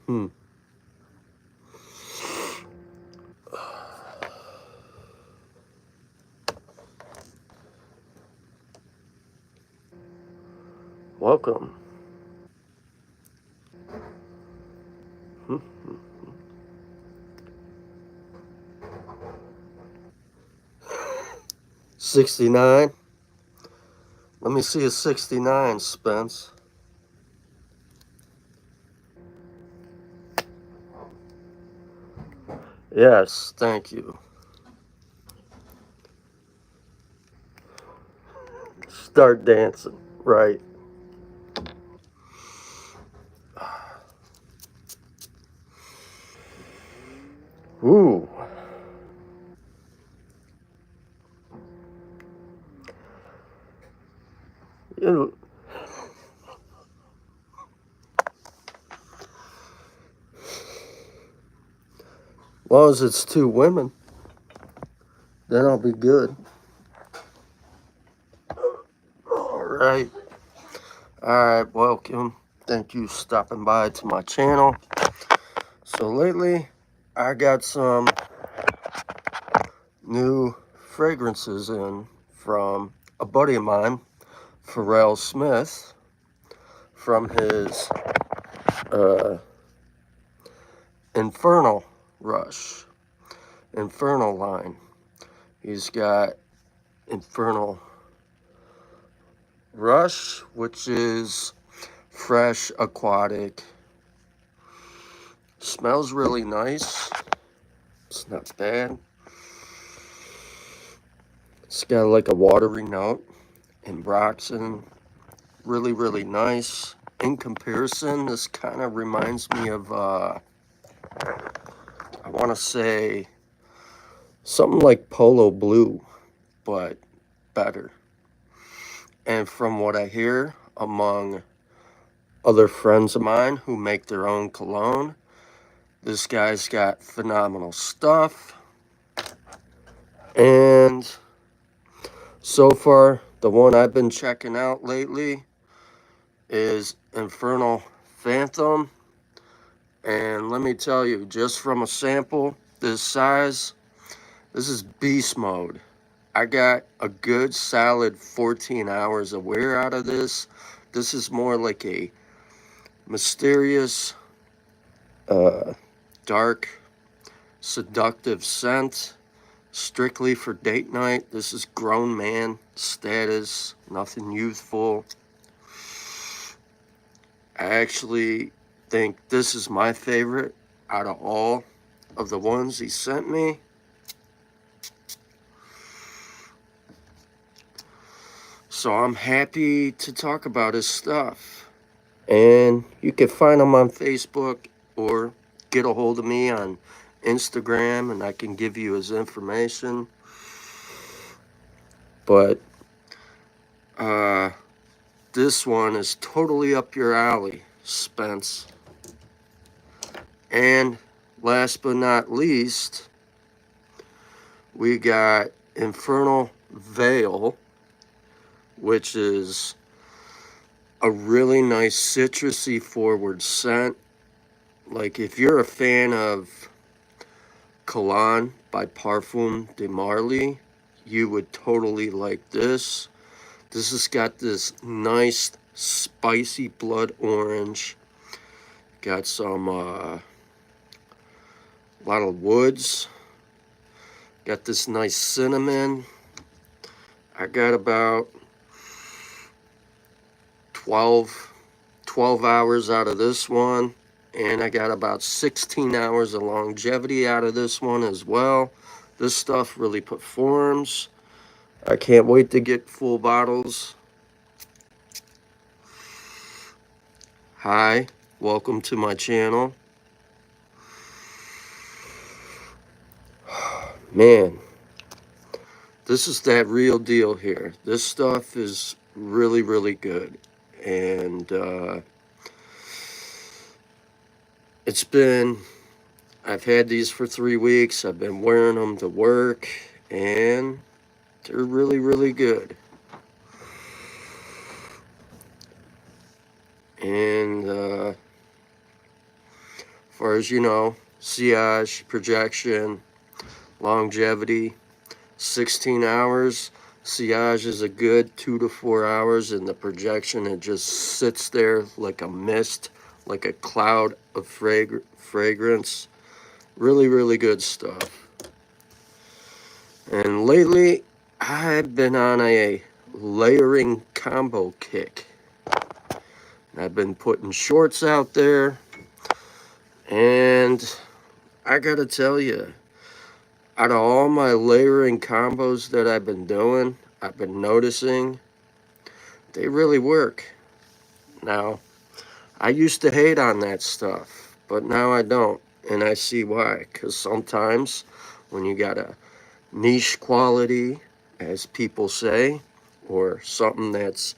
Hmm. Welcome. 69. Let me see a 69, Spence. Yes, thank you. Start dancing. Right. Ooh. You, as long as it's two women, then I'll be good. Alright. Alright, welcome. Thank you for stopping by to my channel. So lately, I got some new fragrances in from a buddy of mine, Pharrell Smith, from his Infernal line. He's got Infernal Rush, which is fresh, aquatic. Smells really nice. It's not bad. It's got like a watery note. And Broxton, really, really nice. In comparison, this kind of reminds me of, I want to say, something like Polo Blue, but better. And from what I hear among other friends of mine who make their own cologne, this guy's got phenomenal stuff. And so far, the one I've been checking out lately is Infernal Phantom. And let me tell you, just from a sample this size, this is beast mode. I got a good solid 14 hours of wear out of this. This is more like a mysterious, dark, seductive scent, strictly for date night. This is grown man status, nothing youthful. I actually think this is my favorite out of all of the ones he sent me. So I'm happy to talk about his stuff. And you can find him on Facebook or get a hold of me on Instagram and I can give you his information. But this one is totally up your alley, Spence. And last but not least, we got Infernal Veil, which is a really nice citrusy forward scent. Like if you're a fan of Cologne by Parfum de Marly, you would totally like this. This has got this nice spicy blood orange. Got some a lot of woods. Got this nice cinnamon. I got about 12 hours out of this one. And I got about 16 hours of longevity out of this one as well. This stuff really performs. I can't wait to get full bottles. Hi, welcome to my channel. Man, this is that real deal here. This stuff is really, really good. And I've had these for 3 weeks. I've been wearing them to work, and they're really, really good. And far as, you know, sillage, projection, longevity, 16 hours. Sillage is a good 2 to 4 hours, and the projection, it just sits there like a mist, like a cloud of fragrance. Really, really good stuff. And lately, I've been on a layering combo kick. I've been putting shorts out there, and I gotta tell you, out of all my layering combos that I've been doing, I've been noticing they really work. Now, I used to hate on that stuff, but now I don't, and I see why. Because sometimes when you got a niche quality, as people say, or something that's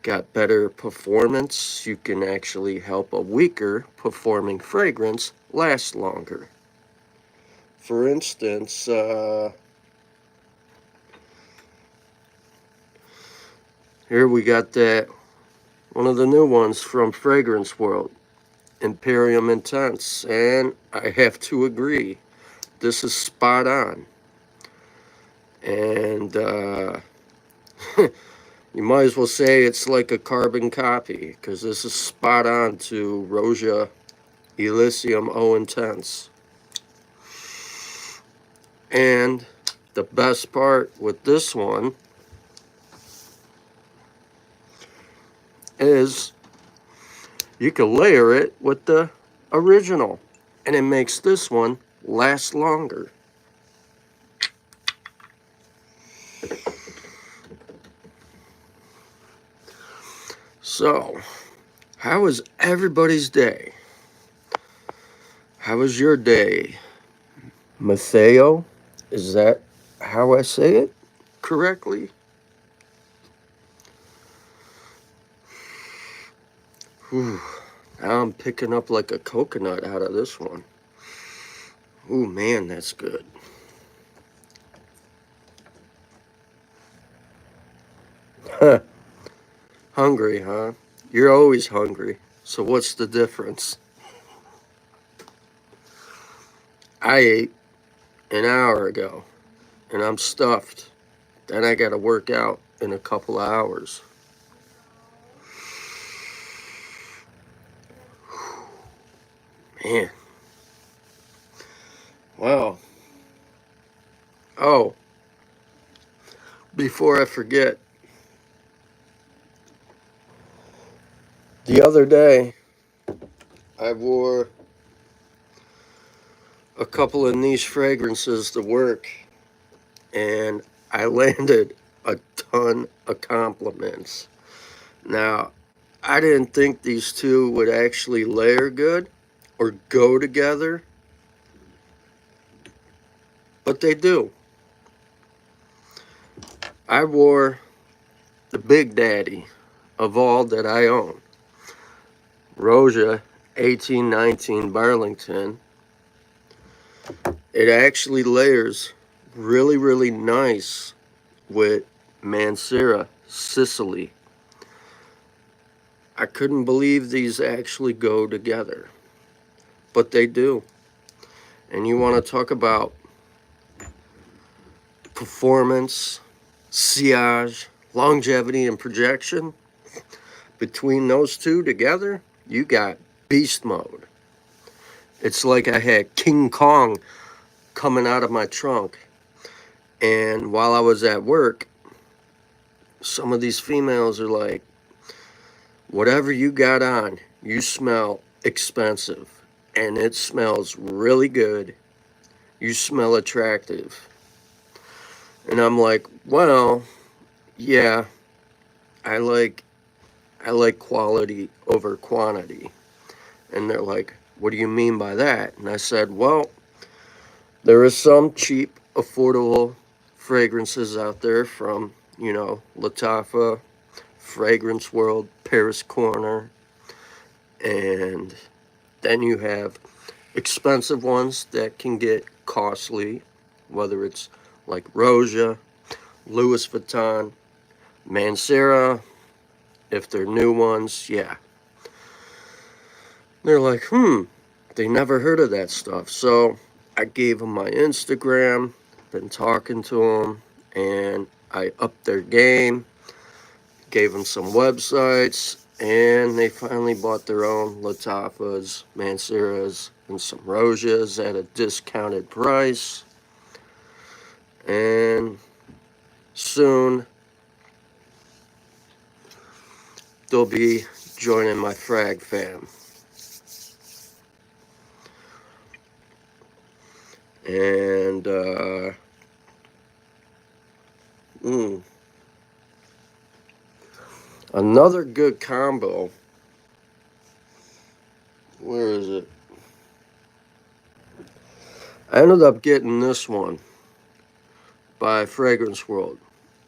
got better performance, you can actually help a weaker performing fragrance last longer. For instance, here we got that, one of the new ones from Fragrance World, Imperium Intense, and I have to agree, this is spot on. And you might as well say it's like a carbon copy, because this is spot on to Roja Elysium O Intense. And the best part with this one is you can layer it with the original, and it makes this one last longer. So, how was everybody's day? How was your day? Matteo? Is that how I say it correctly? Whew. Now I'm picking up like a coconut out of this one. Ooh, man, that's good. Huh. Hungry, huh? You're always hungry. So what's the difference? I ate an hour ago, and I'm stuffed. Then I gotta work out in a couple of hours. Man. Wow. Oh, before I forget, the other day, I wore a couple of niche fragrances to work, and I landed a ton of compliments. Now, I didn't think these two would actually layer good or go together, but they do. I wore the big daddy of all that I own, Roja 1819 Burlington. It actually layers really, really nice with Mancera Sicily. I couldn't believe these actually go together, but they do. And you want to talk about performance, sillage, longevity, and projection? Between those two together, you got beast mode. It's like I had King Kong coming out of my trunk. And while I was at work, some of these females are like, whatever you got on, you smell expensive. And it smells really good. You smell attractive. And I'm like, well, yeah, I like quality over quantity. And they're like, what do you mean by that? And I said, well, there are some cheap, affordable fragrances out there from, you know, Lattafa, Fragrance World, Paris Corner. And then you have expensive ones that can get costly, whether it's like Roja, Louis Vuitton, Mancera, if they're new ones, yeah. They're like, they never heard of that stuff. So I gave them my Instagram, been talking to them, and I upped their game, gave them some websites, and they finally bought their own Lattafas, Manceras, and some Rojas at a discounted price. And soon they'll be joining my frag fam. And another good combo. Where is it? I ended up getting this one by Fragrance World,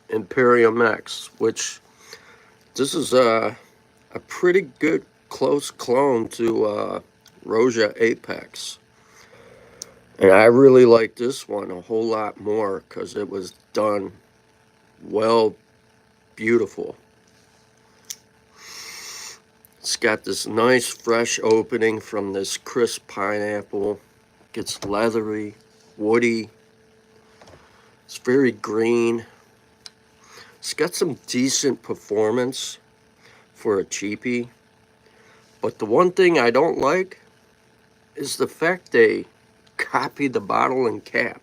Imperium X, which this is a pretty good close clone to Roja Apex. And I really like this one a whole lot more because it was done well, beautiful. It's got this nice fresh opening from this crisp pineapple. Gets leathery, woody. It's very green. It's got some decent performance for a cheapie. But the one thing I don't like is the fact they copied the bottle and cap.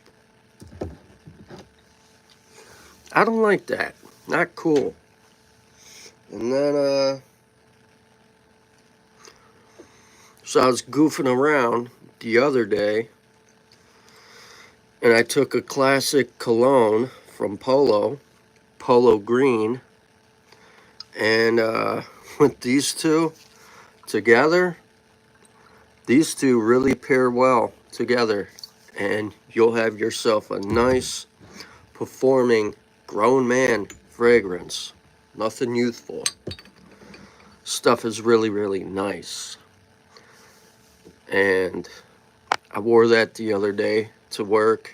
I don't like that. Not cool. And then, so I was goofing around the other day, and I took a classic cologne from Polo Green, and with these two together, these two really pair well together, and you'll have yourself a nice performing grown man fragrance. Nothing youthful. Stuff is really, really nice. And I wore that the other day to work.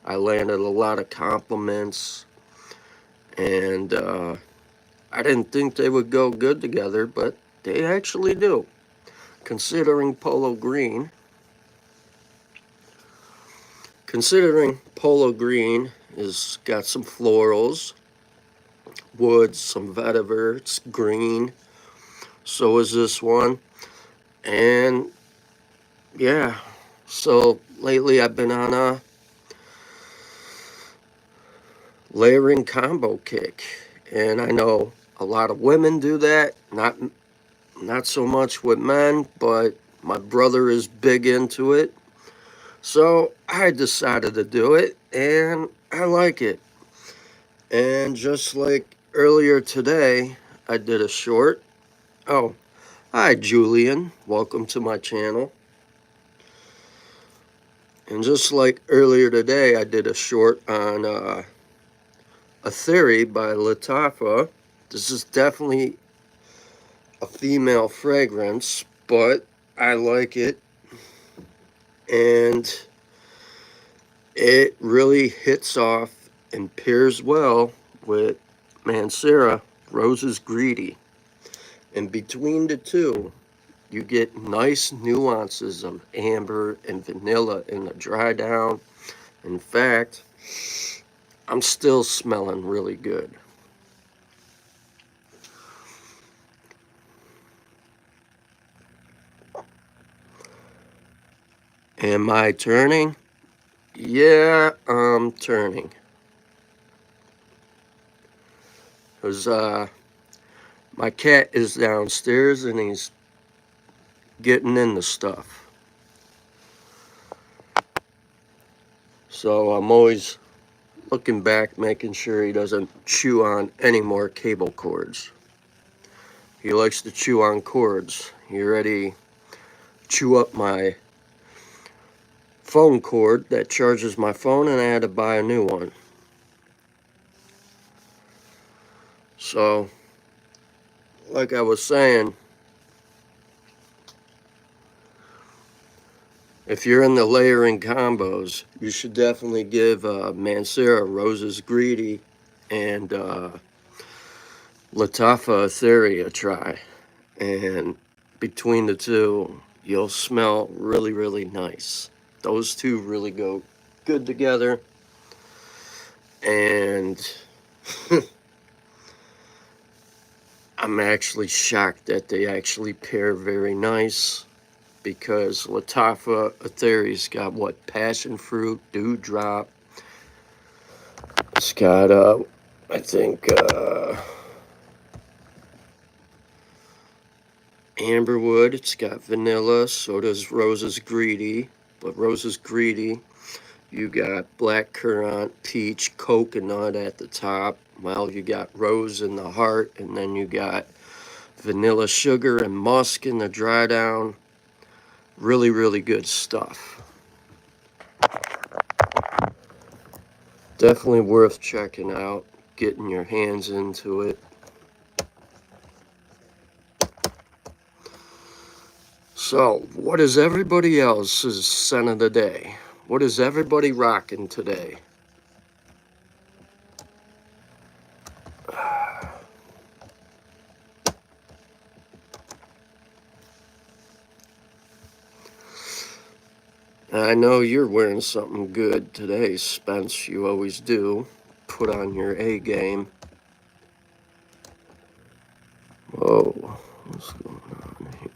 I landed a lot of compliments, and I didn't think they would go good together, but they actually do. Considering Polo Green is got some florals, woods, some vetiver, it's green. So is this one. And yeah, so lately I've been on a layering combo kick, and I know a lot of women do that, not so much with men, but my brother is big into it. So I decided to do it, and I like it. And just like earlier today, I did a short. Oh, hi Julian, welcome to my channel. And just like earlier today, I did a short on Atheeri by Lattafa. This is definitely a female fragrance, but I like it. And it really hits off and pairs well with Mancera Roses Greedy. And between the two, you get nice nuances of amber and vanilla in the dry down. In fact, I'm still smelling really good. Am I turning? Yeah, I'm turning. Because my cat is downstairs and he's getting in the stuff. So I'm always looking back, making sure he doesn't chew on any more cable cords. He likes to chew on cords. He already chew up my phone cord that charges my phone, and I had to buy a new one. So, like I was saying, if you're in the layering combos, you should definitely give Mancera Roses Greedy and Lattafa Atheeri a try. And between the two, you'll smell really, really nice. Those two really go good together. And I'm actually shocked that they actually pair very nice, because Lattafa Atheeri's got what? Passion fruit, dewdrop. It's got, I think, amberwood. It's got vanilla. So does Rosa's Greedy. But Rosa's Greedy, you got blackcurrant, peach, coconut at the top. Well, you got rose in the heart, and then you got vanilla sugar and musk in the dry down. Really, really good stuff. Definitely worth checking out, getting your hands into it. So, what is everybody else's scent of the day? What is everybody rocking today? I know you're wearing something good today, Spence. You always do. Put on your A game. Whoa, what's going on here?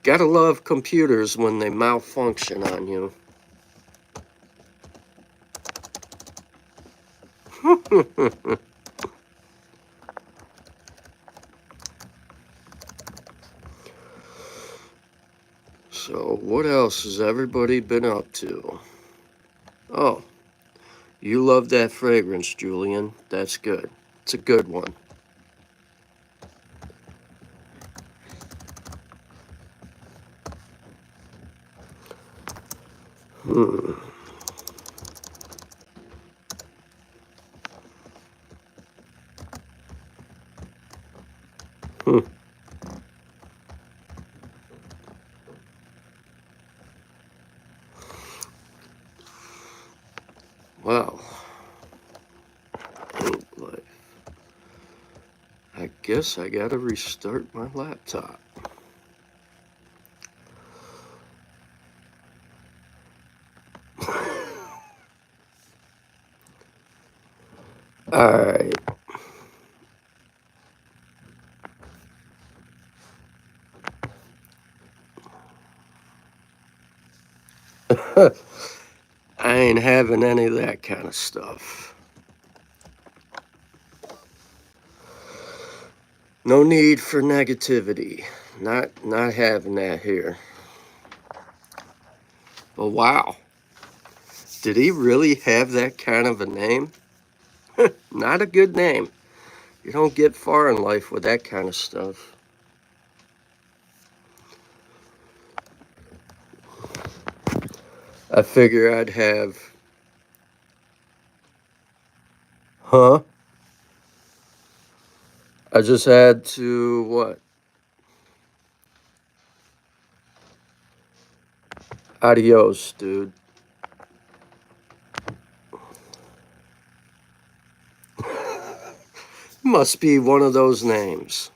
Gotta love computers when they malfunction on you. So, what else has everybody been up to? Oh, you love that fragrance, Julian. That's good. It's a good one. Well, I guess I gotta restart my laptop. Alright. I ain't having any of that kind of stuff. No need for negativity. Not having that here. But wow. Did he really have that kind of a name? Not a good name. You don't get far in life with that kind of stuff. I figure I'd have... Huh? I just had to, what? Adios, dude. Must be one of those names.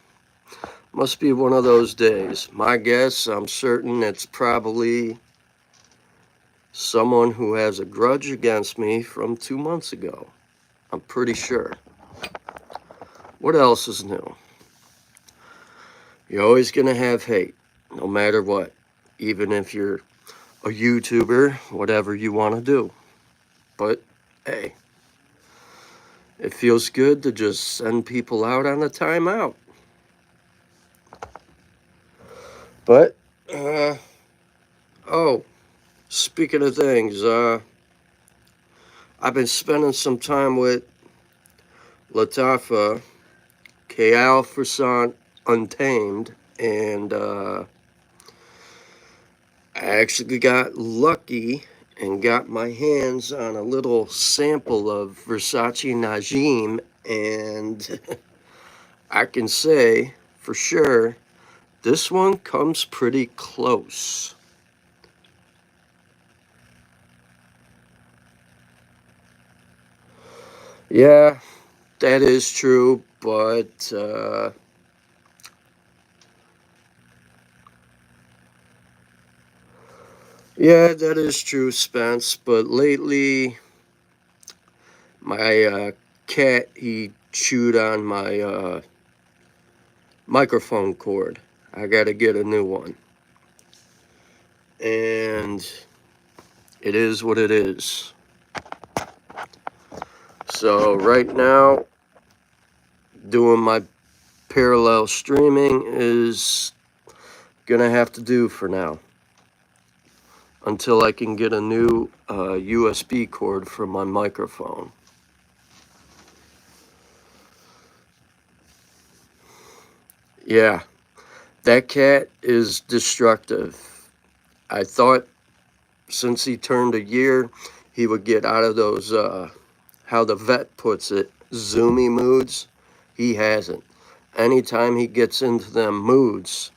Must be one of those days. My guess, I'm certain it's probably someone who has a grudge against me from 2 months ago. I'm pretty sure. What else is new? You're always going to have hate, no matter what. Even if you're a YouTuber, whatever you want to do. But, hey, it feels good to just send people out on a timeout. But, oh, speaking of things, I've been spending some time with Lattafa Untamed, and I actually got lucky and got my hands on a little sample of Versace Najim, and I can say for sure this one comes pretty close. Yeah, that is true, but yeah, that is true, Spence. But lately, my cat, he chewed on my microphone cord. I gotta get a new one. And it is what it is. So right now, doing my parallel streaming is gonna have to do for now until I can get a new USB cord for my microphone. Yeah, that cat is destructive. I thought since he turned a year, he would get out of those, how the vet puts it, zoomy moods. He hasn't. Anytime he gets into them moods,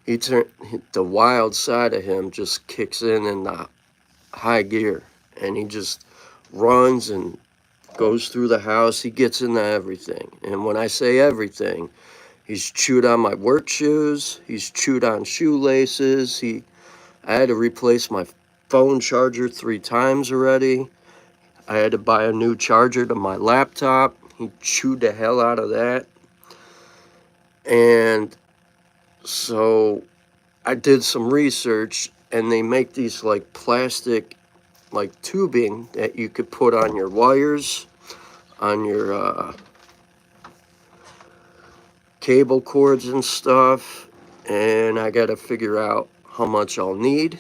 the wild side of him just kicks in the high gear, and he just runs and goes through the house. He gets into everything. And when I say everything, he's chewed on my work shoes. He's chewed on shoelaces. I had to replace my phone charger 3 times already. I had to buy a new charger to my laptop. He chewed the hell out of that. And so I did some research, and they make these like plastic, like tubing that you could put on your wires, on your cable cords and stuff. And I got to figure out how much I'll need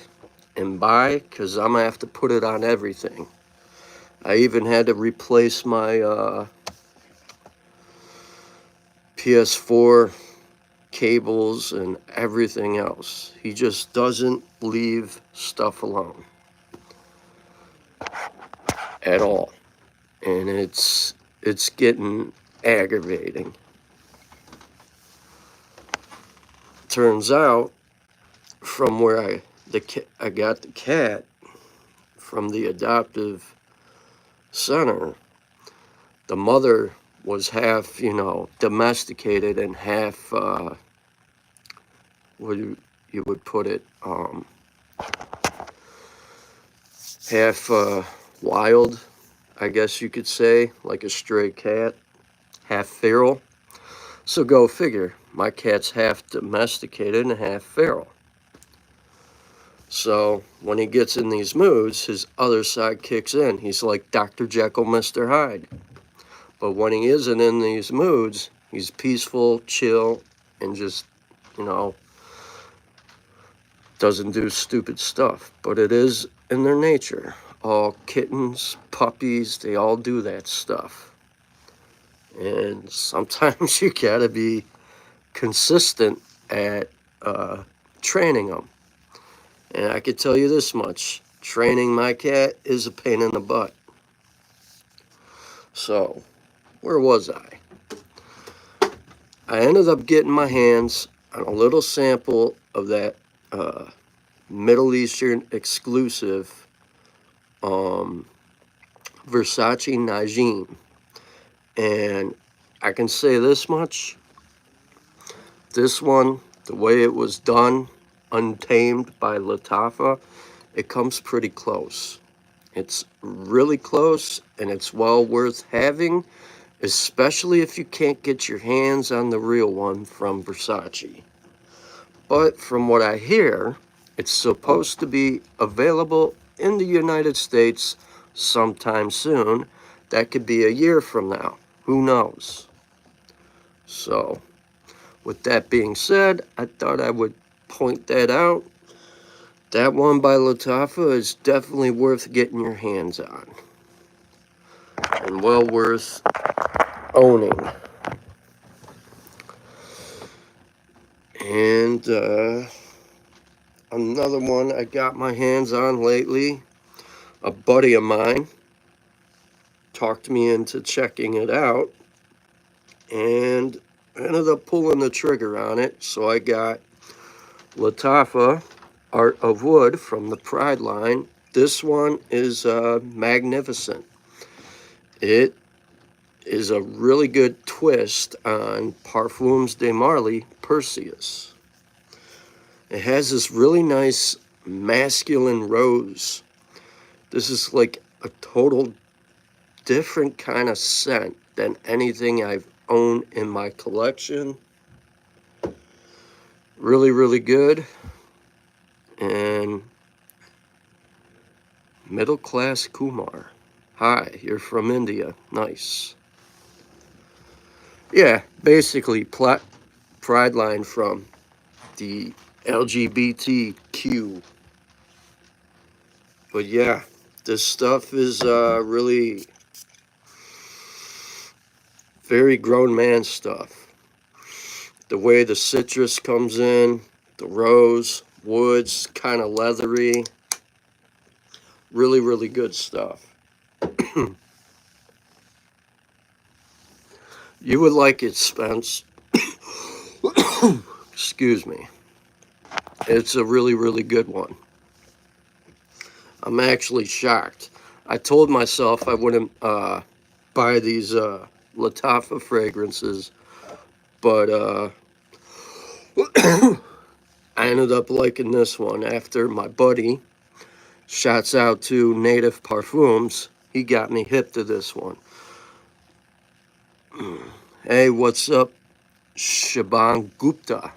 and buy, because I'm gonna have to put it on everything. I even had to replace my PS4 cables and everything else. He just doesn't leave stuff alone at all, and it's getting aggravating. Turns out, from where I got the cat from the adoptive center, the mother was half, domesticated, and half, what you would put it, half wild, I guess you could say, like a stray cat, half feral. So go figure, my cat's half domesticated and half feral. So when he gets in these moods, his other side kicks in. He's like Dr. Jekyll, Mr. Hyde. But when he isn't in these moods, he's peaceful, chill, and just, doesn't do stupid stuff. But it is in their nature. All kittens, puppies, they all do that stuff. And sometimes you gotta be consistent at training them. And I could tell you this much, training my cat is a pain in the butt. So, where was I? I ended up getting my hands on a little sample of that Middle Eastern exclusive Versace Najin. And I can say this much, this one, the way it was done, untamed by Lattafa, it comes pretty close. It's really close, and it's well worth having, especially if you can't get your hands on the real one from Versace. But from what I hear, it's supposed to be available in the United States sometime soon. That could be a year from now. Who knows? So, with that being said, I thought I would point that out. That one by Lattafa is definitely worth getting your hands on, and well worth owning. And another one I got my hands on lately, a buddy of mine talked me into checking it out, and I ended up pulling the trigger on it. So I got Lattafa Art of Wood from the Pride line. This one is magnificent. It is a really good twist on Parfums de Marly Perseus. It has this really nice masculine rose. This is like a total different kind of scent than anything I've owned in my collection. Really, really good. And Middle Class Kumar. Hi, you're from India. Nice. Yeah, basically pride line from the LGBTQ. But yeah, this stuff is really very grown man stuff. The way the citrus comes in, the rose, woods, kind of leathery. Really, really good stuff. You would like it, Spence. Excuse me. It's a really, really good one. I'm actually shocked. I told myself I wouldn't buy these Lattafa fragrances, but I ended up liking this one after my buddy, shouts out to Native Parfums, he got me hip to this one. Hey, what's up, Shaban Gupta?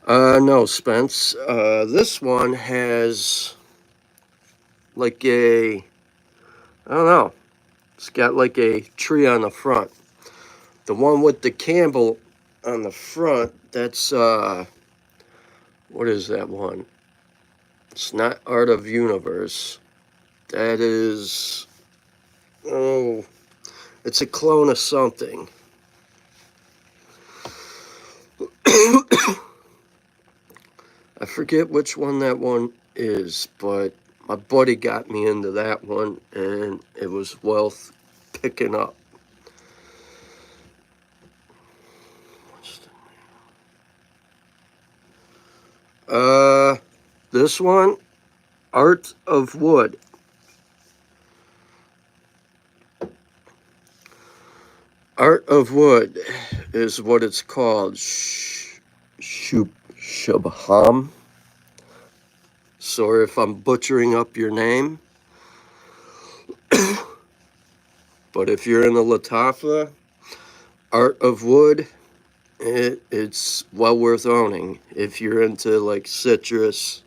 No, Spence. This one has like a, I don't know, it's got like a tree on the front. The one with the Campbell on the front, that's, what is that one? It's not Art of Universe. That is, oh, it's a clone of something. I forget which one that one is, but my buddy got me into that one, and it was worth picking up. This one, Art of Wood. Art of Wood is what it's called. Shubham. Sorry if I'm butchering up your name. But if you're in the Lattafa Art of Wood, it's well worth owning. If you're into like citrus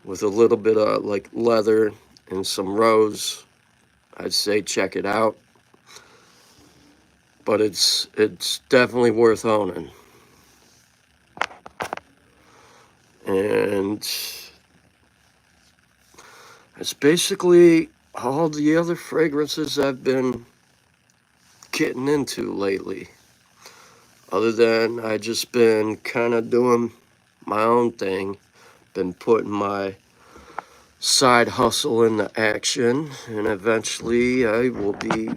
with a little bit of like leather and some rose, I'd say check it out. But it's definitely worth owning. And it's basically all the other fragrances I've been getting into lately. Other than I just been kind of doing my own thing. Been putting my side hustle into action. And eventually I will be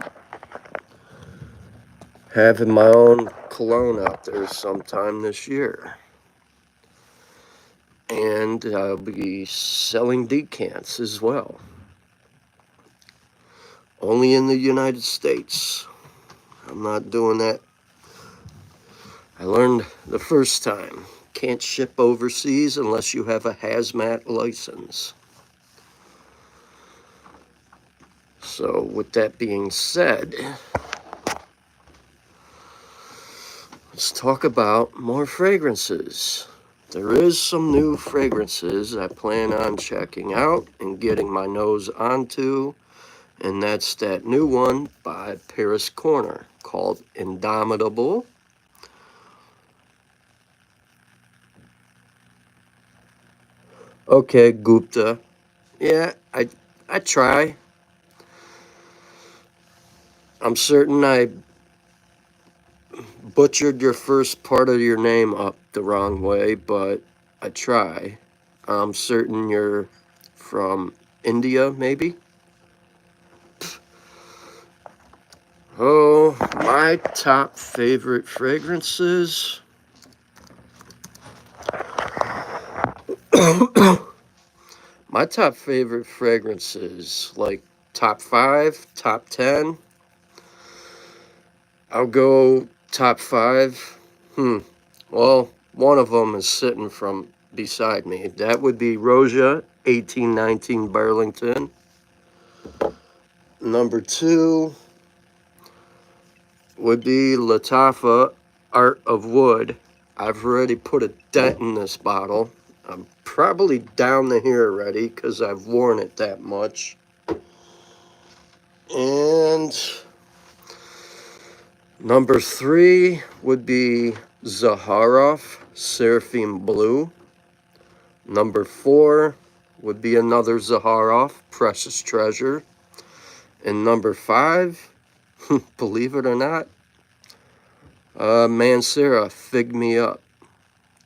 having my own cologne out there sometime this year. And I'll be selling decants as well. Only in the United States. I'm not doing that. I learned the first time. Can't ship overseas unless you have a hazmat license. So with that being said, let's talk about more fragrances. There is some new fragrances I plan on checking out and getting my nose onto, and that's that new one by Paris Corner called Indomitable. Okay, Gupta. Yeah, I try. I'm certain I butchered your first part of your name up the wrong way, but I try. I'm certain you're from India, maybe? Oh, my top favorite fragrances. My top favorite fragrances, like top 5, top 10. I'll go top 5. Well, one of them is sitting from beside me. That would be Roja, 1819 Burlington. Number 2 would be Lattafa Art of Wood. I've already put a dent in this bottle. I'm probably down to here already because I've worn it that much. And number 3 would be Zaharoff Seraphim Blue. Number 4 would be another Zaharoff Precious Treasure. And number 5, believe it or not, Mancera Fig Me Up.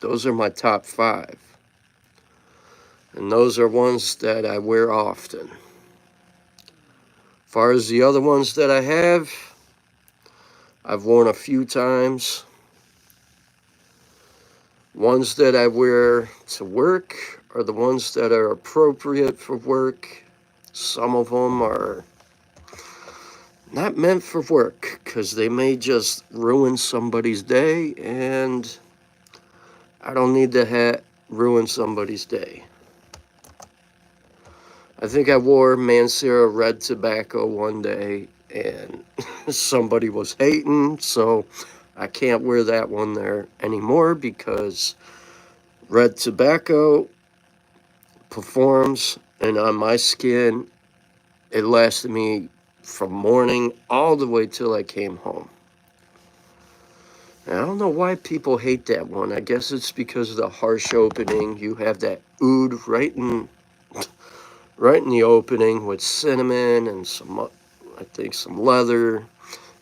Those are my top 5. And those are ones that I wear often. As far as the other ones that I have, I've worn a few times. Ones that I wear to work are the ones that are appropriate for work. Some of them are not meant for work because they may just ruin somebody's day, and I don't need to ruin somebody's day. I think I wore Mancera Red Tobacco one day, and somebody was hating, so I can't wear that one there anymore because Red Tobacco performs, and on my skin, it lasted me from morning all the way till I came home. And I don't know why people hate that one. I guess it's because of the harsh opening. You have that oud right in the opening with cinnamon and some, I think, some leather.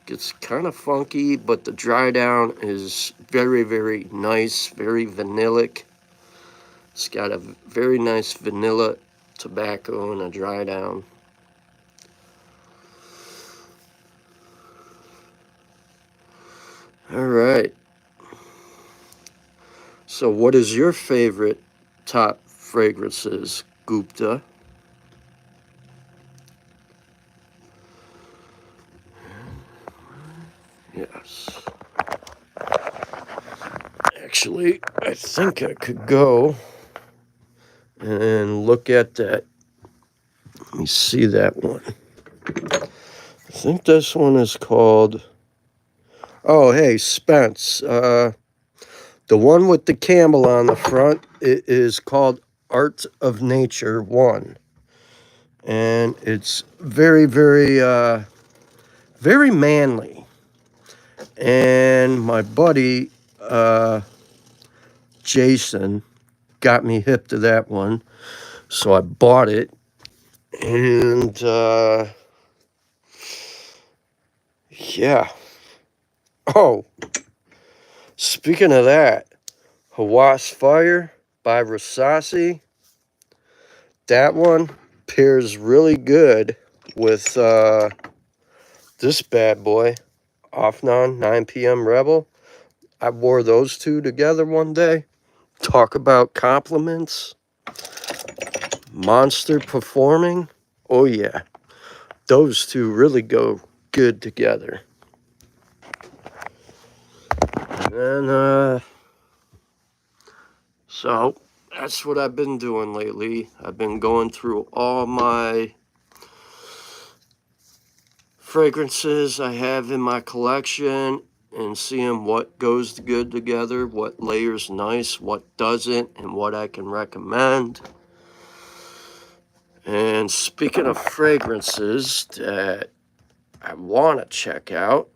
Gets kind of funky, but the dry down is very, very nice, very vanillic. It's got a very nice vanilla tobacco and a dry down. All right. So what is your favorite top fragrances, Gupta? Yes. Actually, I think I could go and look at that. Let me see that one. I think this one is called... Oh, hey, Spence. The one with the camel on the front, it is called Art of Nature 1. And it's very, very, very manly. And my buddy, Jason, got me hip to that one. So I bought it. And, yeah. Oh, speaking of that, Hawass Fire by Rasasi. That one pairs really good with this bad boy, Offnon 9 p.m. Rebel. I wore those two together one day. Talk about compliments. Monster performing. Oh, yeah. Those two really go good together. And, so that's what I've been doing lately. I've been going through all my fragrances I have in my collection and seeing what goes good together, what layers nice, what doesn't, and what I can recommend. And speaking of fragrances that I want to check out,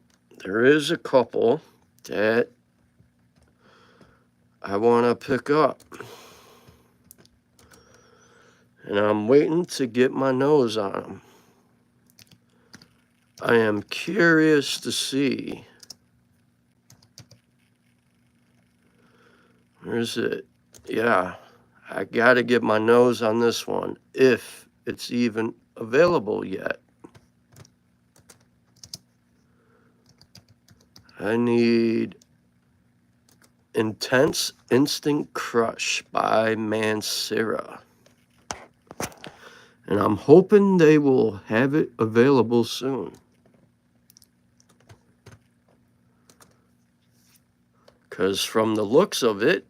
there is a couple that I want to pick up. And I'm waiting to get my nose on them. I am curious to see. Where's it? Yeah, I got to get my nose on this one, if it's even available yet. I need Intense Instant Crush by Mancera. And I'm hoping they will have it available soon. Because from the looks of it,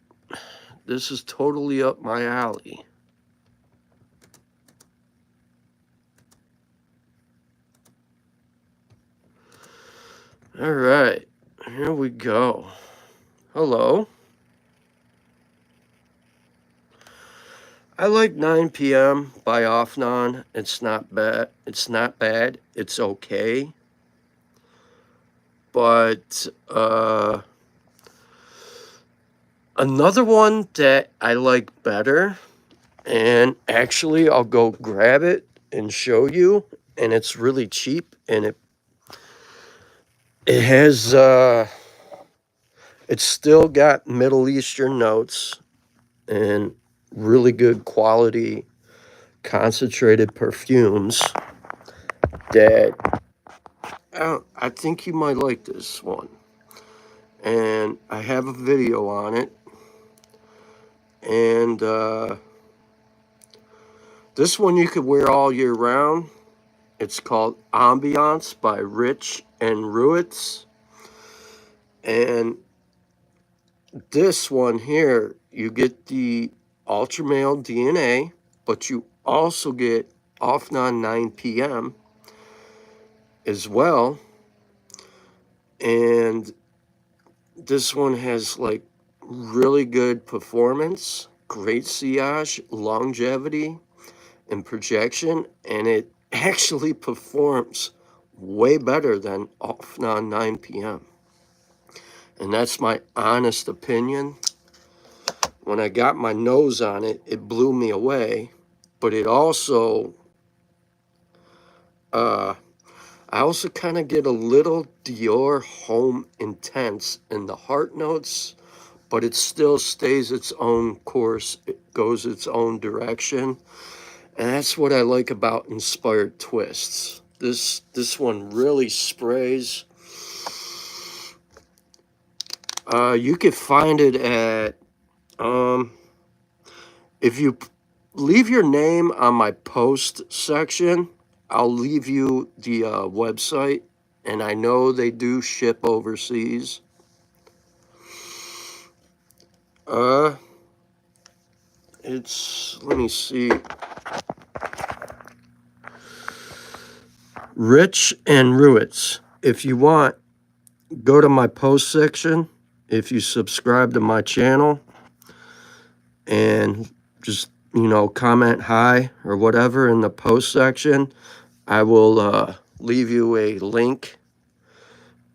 this is totally up my alley. All right, here we go. Hello. I like 9 p.m. by Offnon. It's not bad. It's not bad. It's okay. But another one that I like better, and actually I'll go grab it and show you, and it's really cheap, and it has it's still got Middle Eastern notes and really good quality concentrated perfumes that I think you might like this one. And I have a video on it. And this one you could wear all year round. It's called Ambiance by Rich and Ruitz. And this one here, you get the Ultra Male DNA, but you also get Offnon 9 p.m. as well. And this one has like really good performance, great sillage, longevity, and projection, and it actually performs way better than Offnon 9 p.m. And that's my honest opinion. When I got my nose on it, it blew me away. But it also, I also kind of get a little Dior Home Intense in the heart notes, but it still stays its own course. It goes its own direction. And that's what I like about Inspired Twists. This one really sprays. You could find it at, if you leave your name on my post section, I'll leave you the website. And I know they do ship overseas. Let me see. Rich and Ruitz. If you want, go to my post section. If you subscribe to my channel and just, comment hi or whatever in the post section, I will leave you a link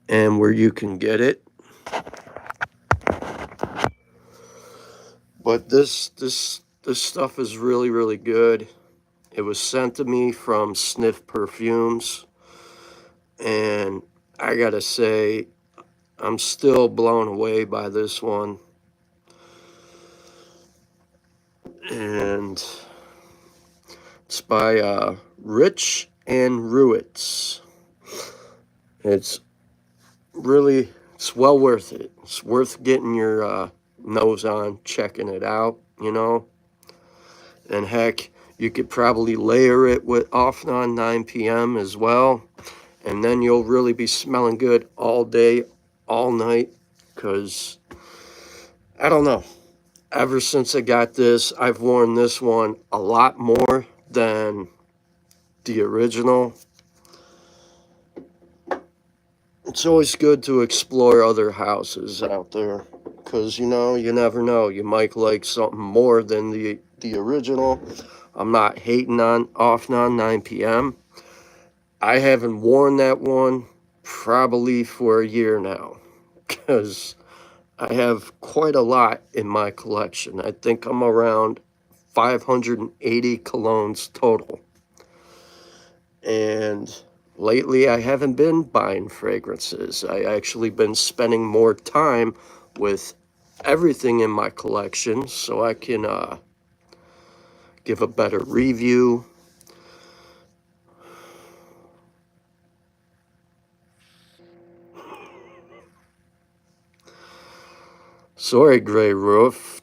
and where you can get it. But this stuff is really, really good. It was sent to me from Sniff Perfumes, and I gotta say, I'm still blown away by this one. And it's by Rich and Ruitz. It's well worth it. It's worth getting your nose on, checking it out, And heck, you could probably layer it with Offnon 9 p.m. as well. And then you'll really be smelling good all day, all night. Because, I don't know. Ever since I got this, I've worn this one a lot more than the original. It's always good to explore other houses out there. Because, you never know. You might like something more than the original. I'm not hating on Offnon 9 p.m. I haven't worn that one probably for a year now. Because I have quite a lot in my collection. I think I'm around 580 colognes total. And lately I haven't been buying fragrances. I actually been spending more time with everything in my collection so I can give a better review. Sorry, Gray Roof.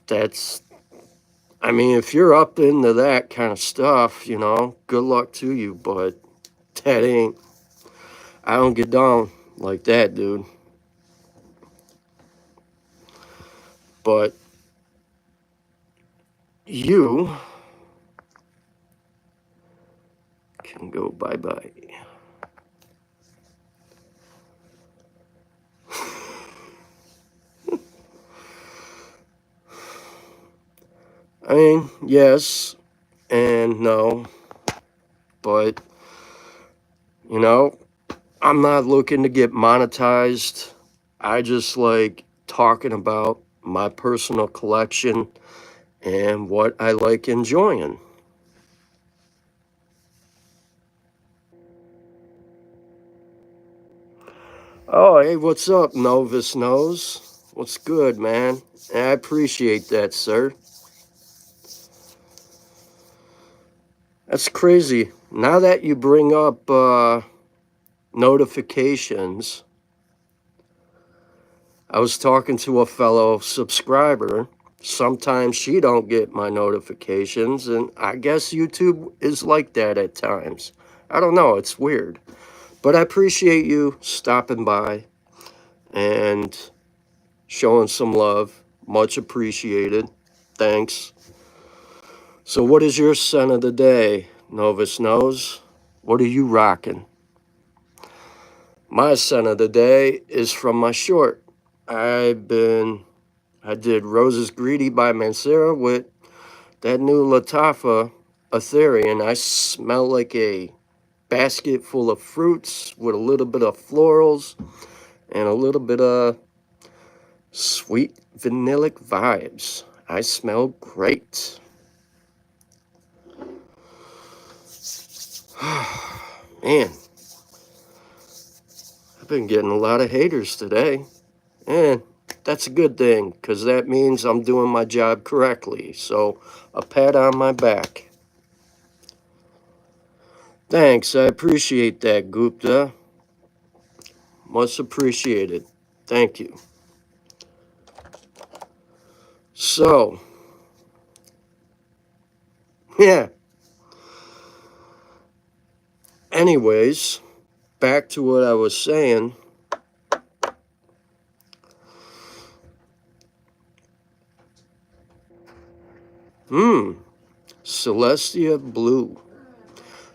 I mean, if you're up into that kind of stuff, you know, good luck to you, but that ain't, I don't get down like that, dude. But you can go bye-bye. I mean, yes and no, but, you know, I'm not looking to get monetized. I just like talking about my personal collection and what I like enjoying. Oh, hey, what's up, Novus Nose? What's good, man? I appreciate that, sir. That's crazy. Now that you bring up notifications, I was talking to a fellow subscriber. Sometimes she don't get my notifications, and I guess YouTube is like that at times. I don't know, it's weird. But I appreciate you stopping by and showing some love. Much appreciated. Thanks. So what is your scent of the day, Novus Knows? What are you rocking? My scent of the day is from my short. I did Roses Greedy by Mancera with that new Lattafa Atheeri, and I smell like a basket full of fruits with a little bit of florals and a little bit of sweet vanillic vibes. I smell great. Man, I've been getting a lot of haters today. And that's a good thing, because that means I'm doing my job correctly. So, a pat on my back. Thanks, I appreciate that, Gupta. Much appreciated. Thank you. So, yeah. Anyways, back to what I was saying. Celestia Blue.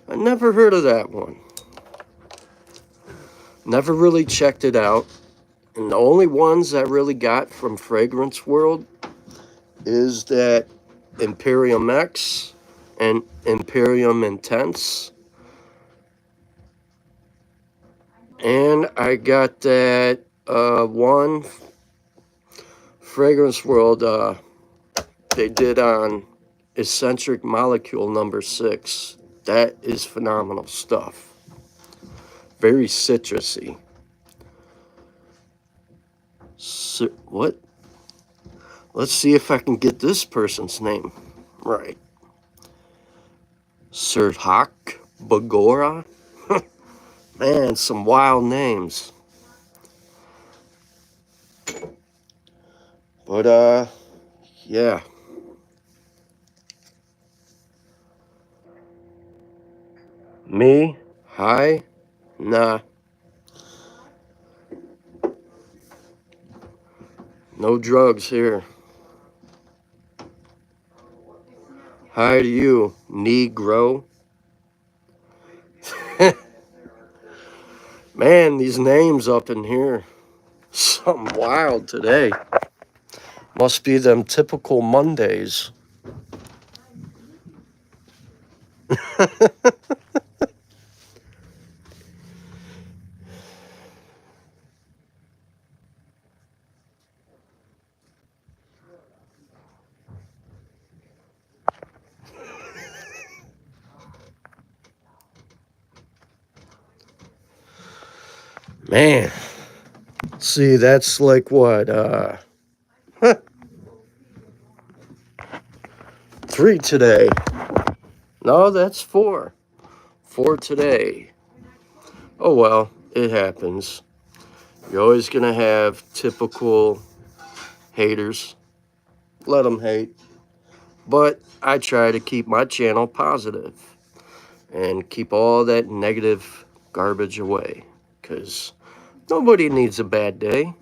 I never heard of that one. Never really checked it out. And the only ones I really got from Fragrance World is that Imperium X and Imperium Intense. And I got that one Fragrance World they did on Eccentric Molecule number 6. That is phenomenal stuff. Very citrusy. What? Let's see if I can get this person's name right. Serhak Bagora? Man, some wild names. But, yeah. Me? Hi? Nah. No drugs here. Hi to you, Negro. Man, these names up in here. Something wild today. Must be them typical Mondays. Man. See, that's like what, 3 today. No, that's 4. 4 today. Oh well, it happens. You're always gonna have typical haters. Let them hate. But I try to keep my channel positive and keep all that negative garbage away, because nobody needs a bad day.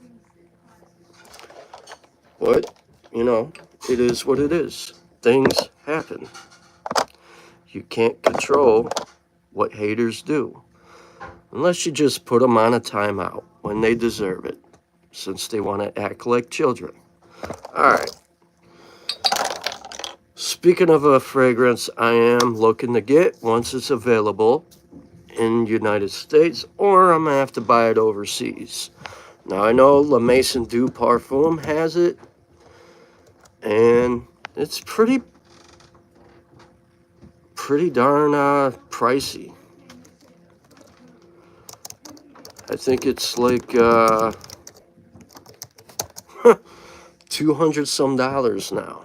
But, you know, it is what it is. Things happen. You can't control what haters do, unless you just put them on a timeout when they deserve it, since they want to act like children. All right. Speaking of a fragrance I am looking to get once it's available in the United States, or I'm going to have to buy it overseas. Now, I know La Maison du Parfum has it, and it's pretty darn pricey. I think it's like 200 some dollars now,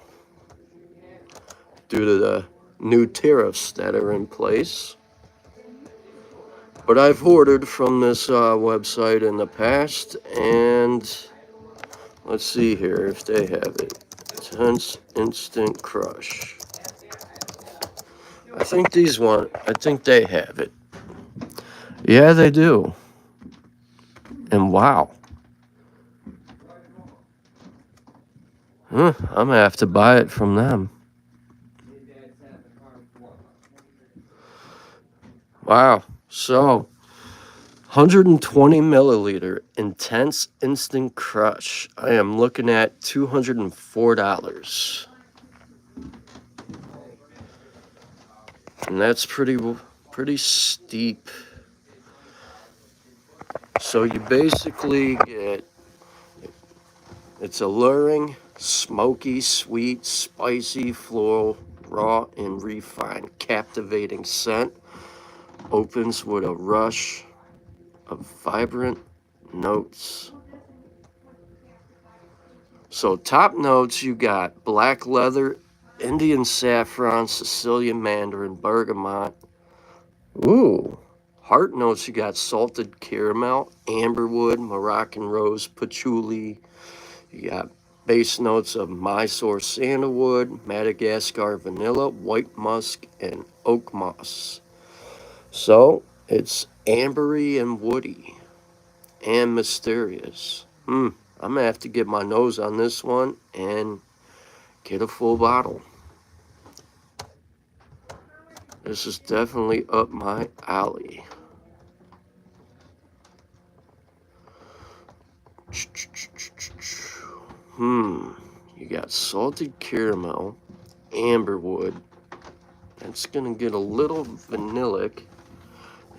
due to the new tariffs that are in place. But I've ordered from this website in the past, and let's see here if they have it. Intense Instant Crush. I think they have it. Yeah, they do. And wow. I'm gonna have to buy it from them. Wow. So, 120 milliliter Intense Instant Crush. I am looking at $204. And that's pretty steep. So you basically get, it's alluring, smoky, sweet, spicy, floral, raw, and refined, captivating scent. Opens with a rush of vibrant notes. So top notes, you got black leather, Indian saffron, Sicilian mandarin, bergamot. Ooh. Heart notes, you got salted caramel, amberwood, Moroccan rose, patchouli. You got base notes of Mysore sandalwood, Madagascar vanilla, white musk, and oak moss. So it's ambery and woody and mysterious. I'm going to have to get my nose on this one and get a full bottle. This is definitely up my alley. You got salted caramel, amberwood. That's gonna get a little vanillic.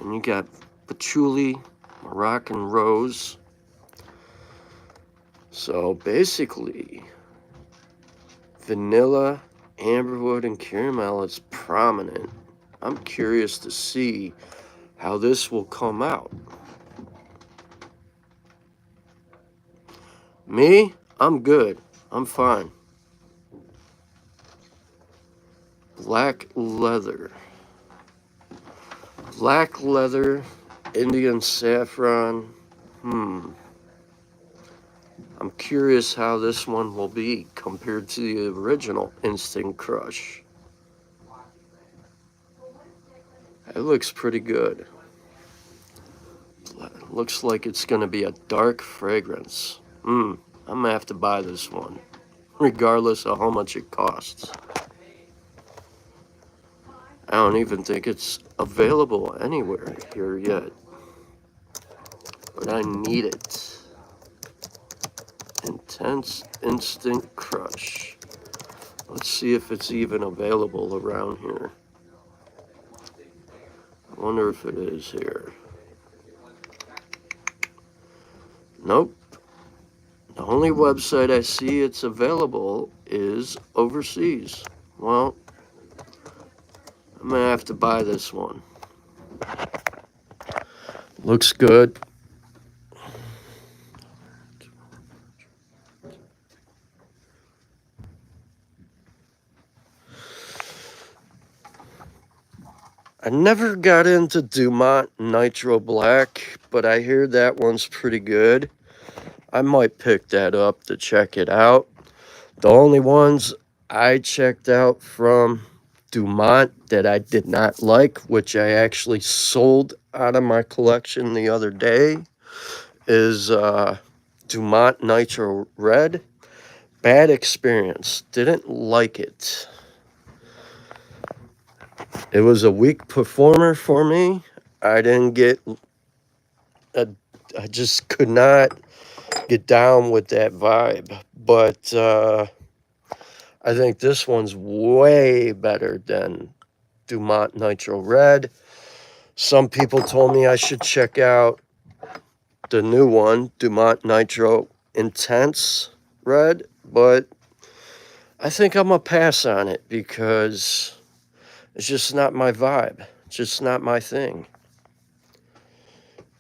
And you got patchouli, Moroccan rose. So basically, vanilla, amberwood, and caramel is prominent. I'm curious to see how this will come out. Me, I'm good. I'm fine. Black leather. Black leather, Indian saffron. I'm curious how this one will be compared to the original Instant Crush. It looks pretty good. Looks like it's going to be a dark fragrance. I'm going to have to buy this one, regardless of how much it costs. I don't even think it's available anywhere here yet. But I need it. Intense Instant Crush. Let's see if it's even available around here. I wonder if it is here. Nope. The only website I see it's available is overseas. Well, I'm gonna have to buy this one. Looks good. I never got into Dumont Nitro Black, but I hear that one's pretty good. I might pick that up to check it out. The only ones I checked out from Dumont that I did not like, which I actually sold out of my collection the other day, is Dumont Nitro Red. Bad experience. Didn't like it. It was a weak performer for me. I didn't get... I just could not get down with that vibe. But I think this one's way better than Dumont Nitro Red. Some people told me I should check out the new one, Dumont Nitro Intense Red, but I think I'm going to pass on it because it's just not my vibe. It's just not my thing.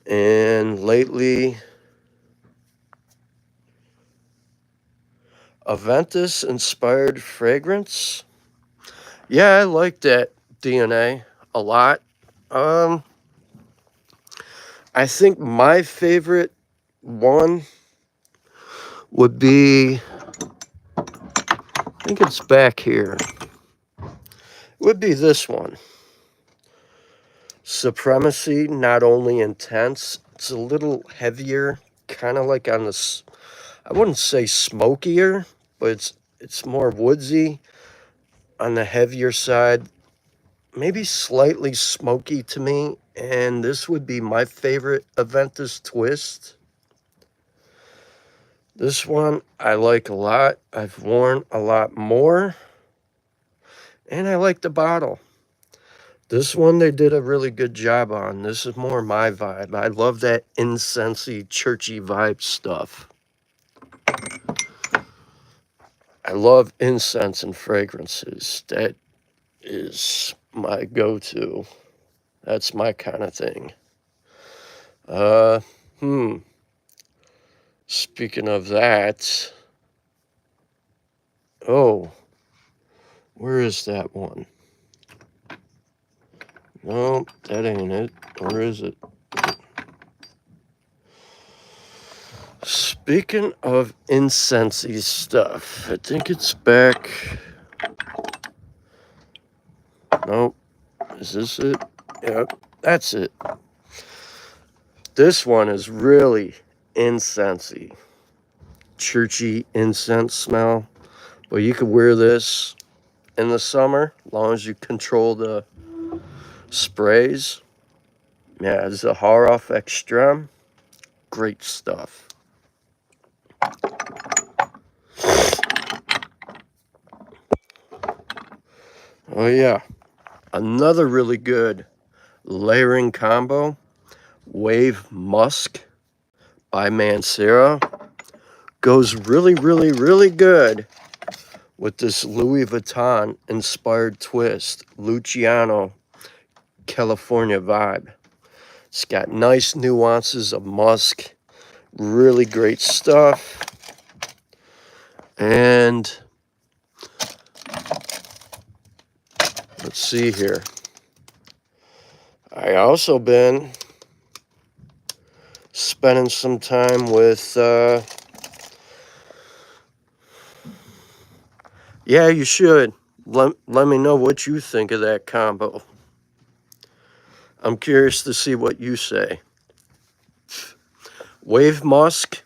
And lately, Aventus-inspired fragrance. Yeah, I like that DNA a lot. I think my favorite one would be, I think it's back here. It would be this one. Supremacy, Not Only Intense. It's a little heavier, kind of like on the, I wouldn't say smokier, but it's more woodsy on the heavier side. Maybe slightly smoky to me. And this would be my favorite Aventus twist. This one I like a lot. I've worn a lot more. And I like the bottle. This one they did a really good job on. This is more my vibe. I love that incensey, churchy vibe stuff. I love incense and fragrances. That is my go-to. That's my kind of thing. Speaking of that, oh, where is that one? No, that ain't it. Where is it? Speaking of incensey stuff, I think it's back. Nope. Is this it? Yep, that's it. This one is really incensey. Churchy incense smell. But you could wear this in the summer, as long as you control the sprays. Yeah, Zaharoff Extreme. Great stuff. Oh yeah. Another really good layering combo. Wave Musk by Mancera. Goes really, really, really good with this Louis Vuitton inspired twist. Luciano California vibe. It's got nice nuances of musk. Really great stuff. And let's see here. I also been spending some time with, yeah, you should. Let me know what you think of that combo. I'm curious to see what you say. Wave Musk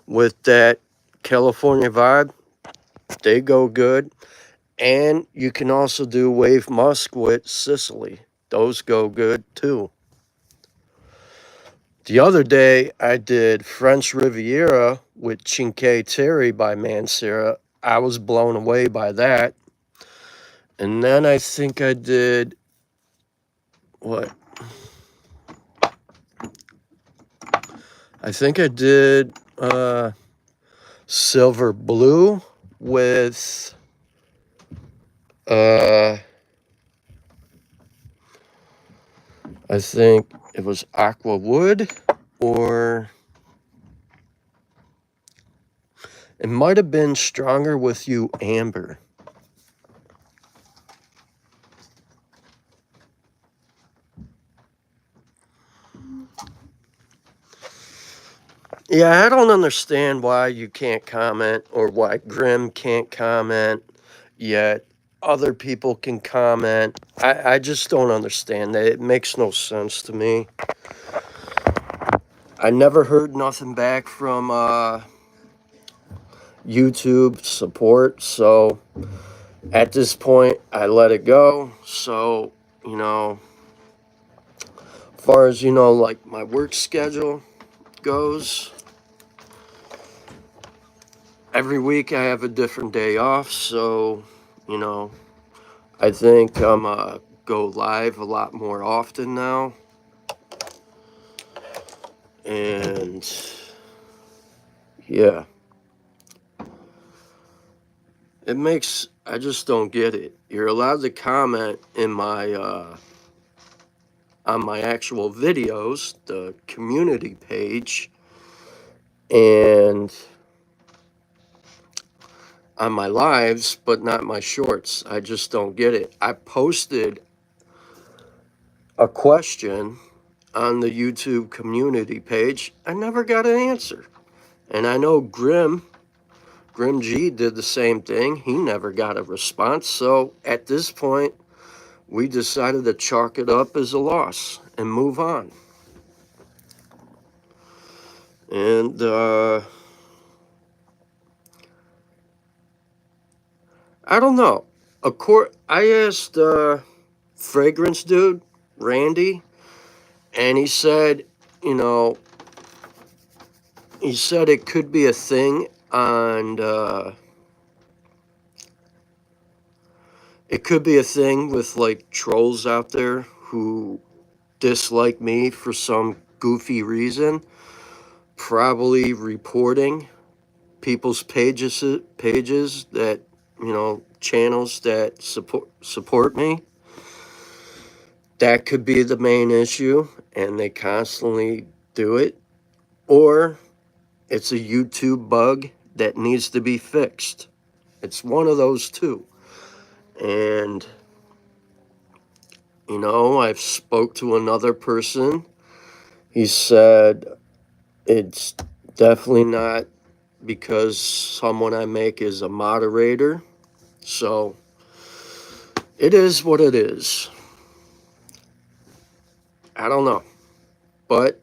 with that California vibe, they go good. And you can also do Wave Musk with Sicily. Those go good too. The other day, I did French Riviera with Cinque Terre by Mancera. I was blown away by that. And then I think I did, what? I think I did Silver Blue with I think it was Aqua Wood, or it might have been Stronger With You Amber. Yeah, I don't understand why you can't comment, or why Grim can't comment. yet other people can comment. I just don't understand that. It makes no sense to me. I never heard nothing back from YouTube support, so at this point I let it go. So, you know, as far as, you know, like my work schedule goes, every week I have a different day off, so, you know, I think I'm go live a lot more often now. And yeah, it makes, I just don't get it. You're allowed to comment in my on my actual videos, the community page, and on my lives, but not my shorts. I just don't get it. I posted a question on the YouTube community page. I never got an answer. And I know Grim G did the same thing. He never got a response. So at this point, we decided to chalk it up as a loss and move on. And I don't know. I asked Fragrance Dude, Randy, and he said, you know, he said it could be a thing on, it could be a thing with like trolls out there who dislike me for some goofy reason, probably reporting people's pages that, you know, channels that support me. That could be the main issue, and they constantly do it. Or it's a YouTube bug that needs to be fixed. It's one of those two. And, you know, I've spoke to another person. He said it's definitely not because someone I make is a moderator. So it is what it is. I don't know. But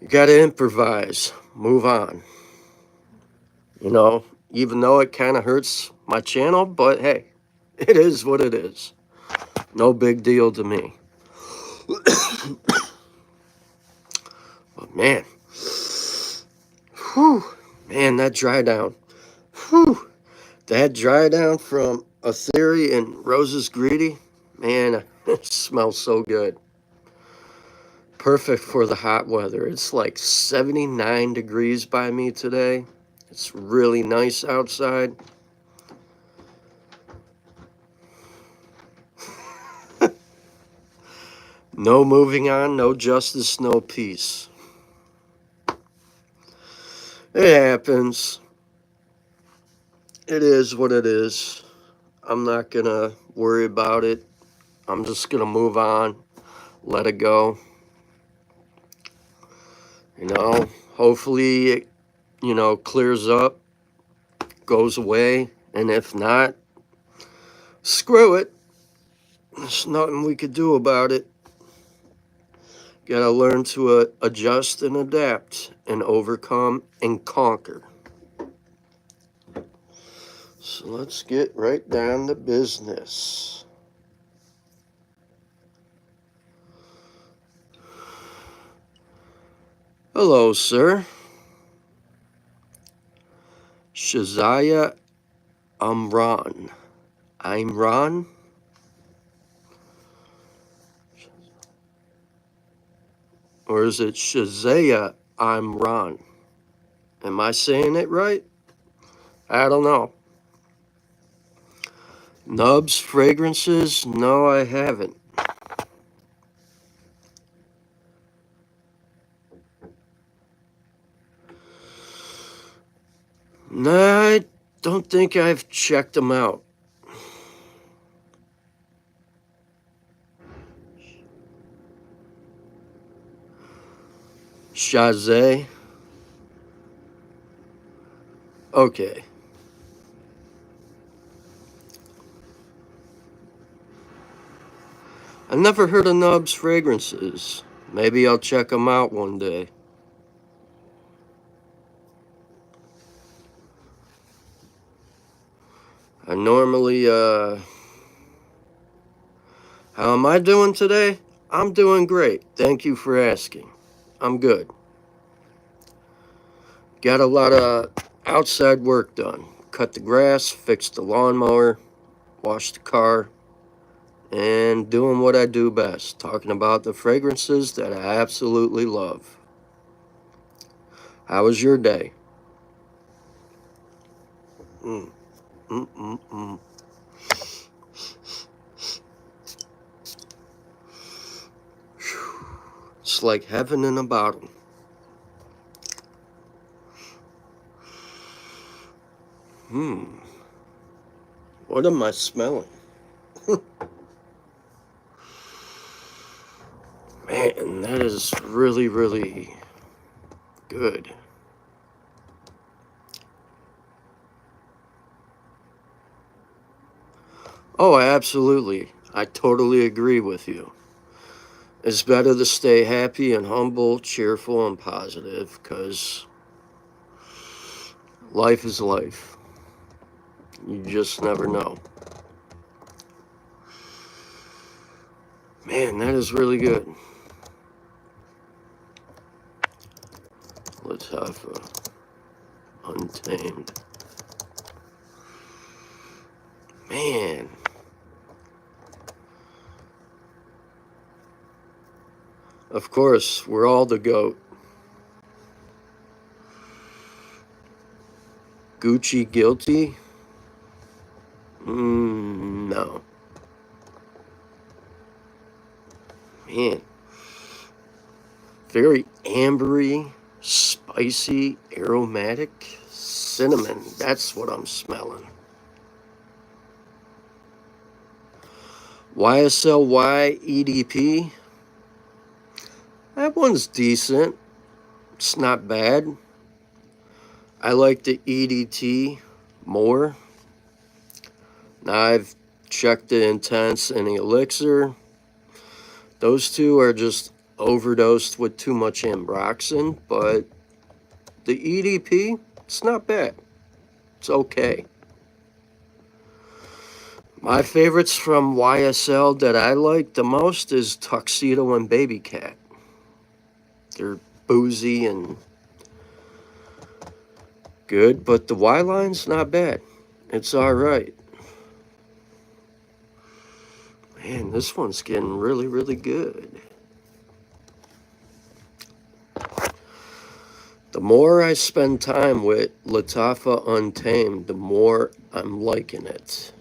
you got to improvise, move on. You know, even though it kind of hurts my channel, but hey, it is what it is. No big deal to me. But man, whew, man, that dry down. Whew, that dry down from Atheeri and Rosa's Greedy, man, it smells so good. Perfect for the hot weather. It's like 79 degrees by me today. It's really nice outside. No moving on, no justice, no peace. It happens. It is what it is. I'm not gonna worry about it. I'm just gonna move on, let it go. You know, hopefully it, you know, clears up, goes away, and if not, screw it. There's nothing we could do about it. Gotta learn to adjust and adapt and overcome and conquer. So let's get right down to business. Hello, sir. Shazaya Amran. Imran? Or is it Shazaya Imran? Am I saying it right? I don't know. Nubs Fragrances? No, I haven't. No, I don't think I've checked them out. Shazay? Okay. I never heard of Nub's fragrances. Maybe I'll check them out one day. I normally, how am I doing today? I'm doing great. Thank you for asking. I'm good. Got a lot of outside work done. Cut the grass, fixed the lawnmower, washed the car, and doing what I do best, talking about the fragrances that I absolutely love. How was your day? Mm, mm, mm, mm. It's like heaven in a bottle. What am I smelling? Man, that is really, really good. Oh, absolutely. I totally agree with you. It's better to stay happy and humble, cheerful and positive, because life is life. You just never know. Man, that is really good. Lattafa Untamed. Man. Of course, we're all the GOAT. Gucci guilty? No. Man. Very ambery, spicy, aromatic, cinnamon. That's what I'm smelling. YSLY EDP. That one's decent. It's not bad. I like the EDT more. Now I've checked the Intense and the Elixir. Those two are just overdosed with too much ambroxan, but the EDP, it's not bad. It's okay. My favorites from YSL that I like the most is Tuxedo and Baby Cat. They're boozy and good, but the Y line's not bad. It's all right. Man, this one's getting really, really good. The more I spend time with Lattafa Untamed, the more I'm liking it.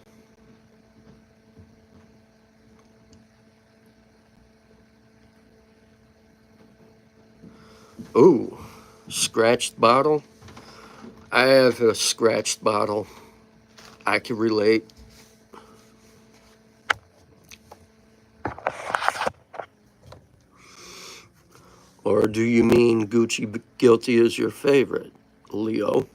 Ooh, scratched bottle. I have a scratched bottle. I can relate. Or do you mean Gucci Guilty is your favorite, Leo?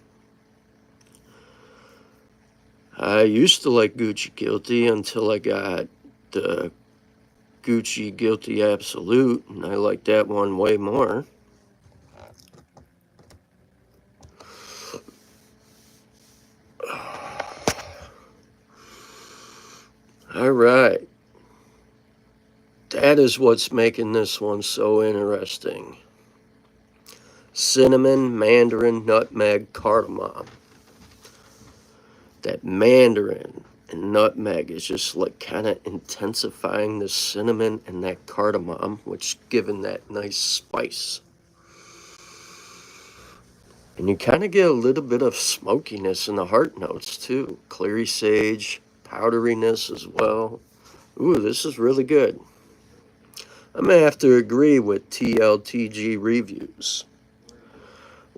I used to like Gucci Guilty until I got the Gucci Guilty Absolute, and I like that one way more. All right. That is what's making this one so interesting. Cinnamon, mandarin, nutmeg, cardamom. That mandarin and nutmeg is just like kind of intensifying the cinnamon and that cardamom, which giving that nice spice. And you kind of get a little bit of smokiness in the heart notes too. Clary sage, powderiness as well. Ooh, this is really good. I'm going to have to agree with TLTG reviews.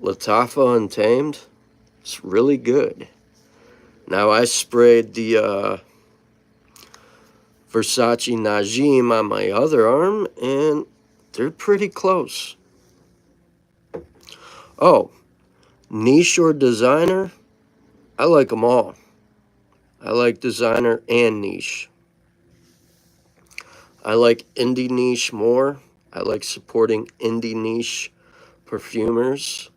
Lattafa Untamed, it's really good. Now, I sprayed the Versace Najim on my other arm, and they're pretty close. Oh, niche or designer? I like them all. I like designer and niche. I like indie niche more. I like supporting indie niche perfumers.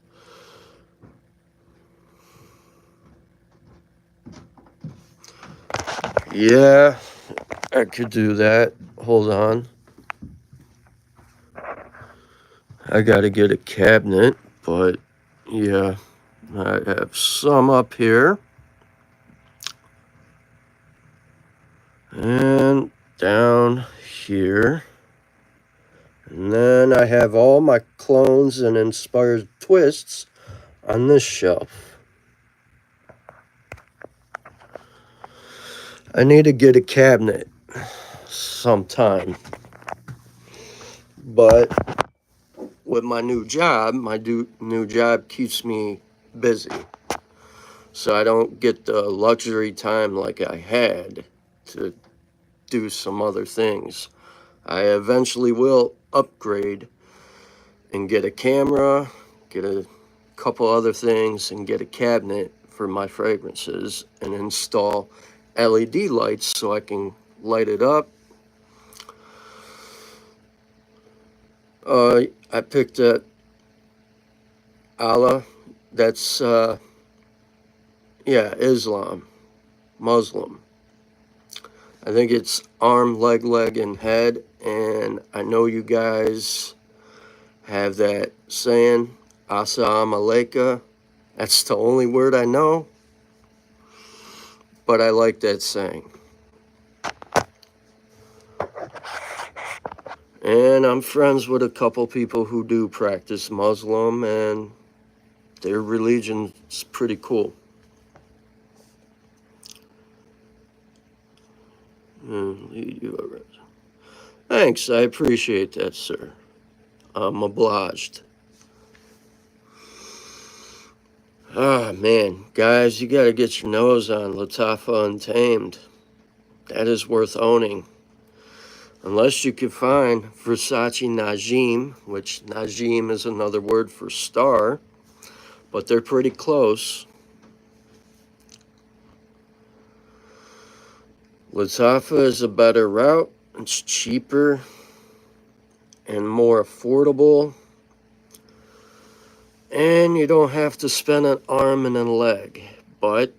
Yeah, I could do that. Hold on. I gotta get a cabinet, but yeah, I have some up here. And down here. And then I have all my clones and inspired twists on this shelf. I need to get a cabinet sometime. But with my new job keeps me busy. So I don't get the luxury time like I had to do some other things. I eventually will upgrade and get a camera, get a couple other things, and get a cabinet for my fragrances and install LED lights so I can light it up. I picked a Allah. That's Islam, Muslim. I think it's arm, leg, and head. And I know you guys have that saying, Assalamu alaikum. That's the only word I know, but I like that saying. And I'm friends with a couple people who do practice Muslim, and their religion's pretty cool. Thanks, I appreciate that, sir. I'm obliged. Ah, man, guys, you gotta get your nose on Lattafa Untamed. That is worth owning. Unless you can find Versace Najim, which Najim is another word for star, but they're pretty close. Lattafa is a better route. It's cheaper and more affordable. And you don't have to spend an arm and a leg. But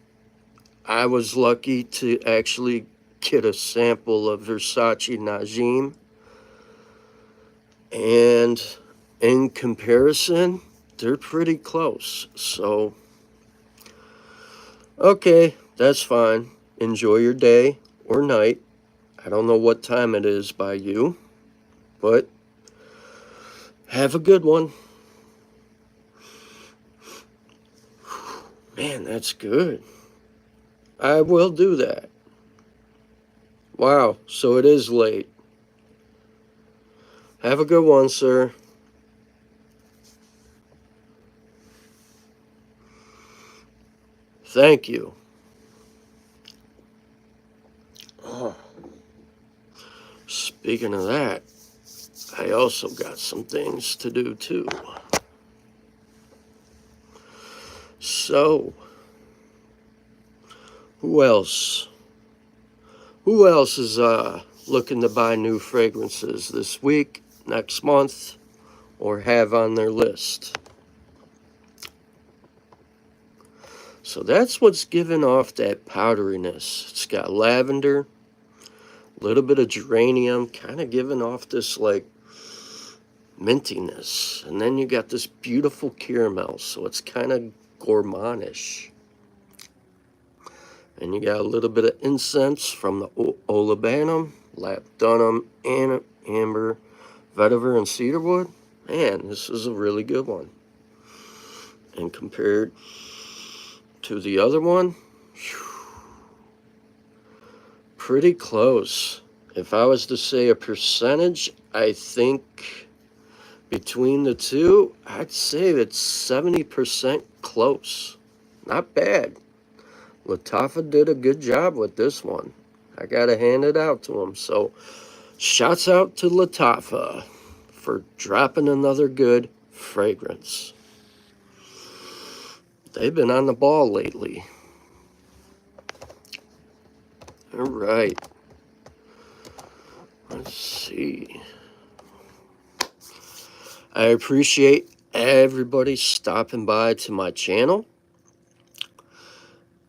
I was lucky to actually get a sample of Versace Najim. And in comparison, they're pretty close. So, okay, that's fine. Enjoy your day or night. I don't know what time it is by you, but have a good one. Man, that's good. I will do that. Wow, so it is late. Have a good one, sir. Thank you. Oh. Speaking of that, I also got some things to do too. So, who else? Who else is looking to buy new fragrances this week, next month, or have on their list? So that's what's giving off that powderiness. It's got lavender, a little bit of geranium, kind of giving off this like mintiness. And then you got this beautiful caramel, so it's kind of gourmandish. And you got a little bit of incense from the olibanum, labdanum, amber, vetiver, and cedarwood. Man, this is a really good one. And compared to the other one, pretty close. If I was to say a percentage, I think between the two, I'd say it's 70% close. Not bad. Lattafa did a good job with this one. I gotta hand it out to him. So, shouts out to Lattafa for dropping another good fragrance. They've been on the ball lately. All right. Let's see. I appreciate everybody stopping by to my channel.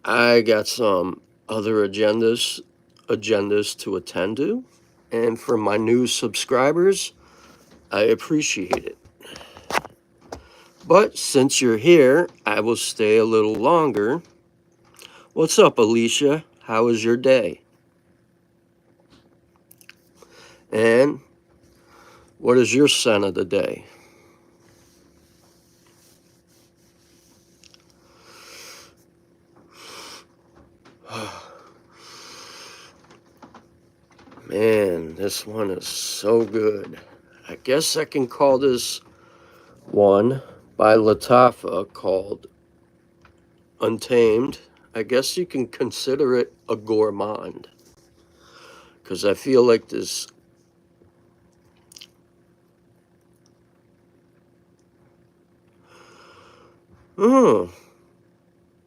I got some other agendas to attend to. And for my new subscribers, I appreciate it. But since you're here, I will stay a little longer. What's up, Alicia? How was your day? And what is your scent of the day? Man, this one is so good. I guess I can call this one by Lattafa called Untamed. I guess you can consider it a gourmand, because I feel like this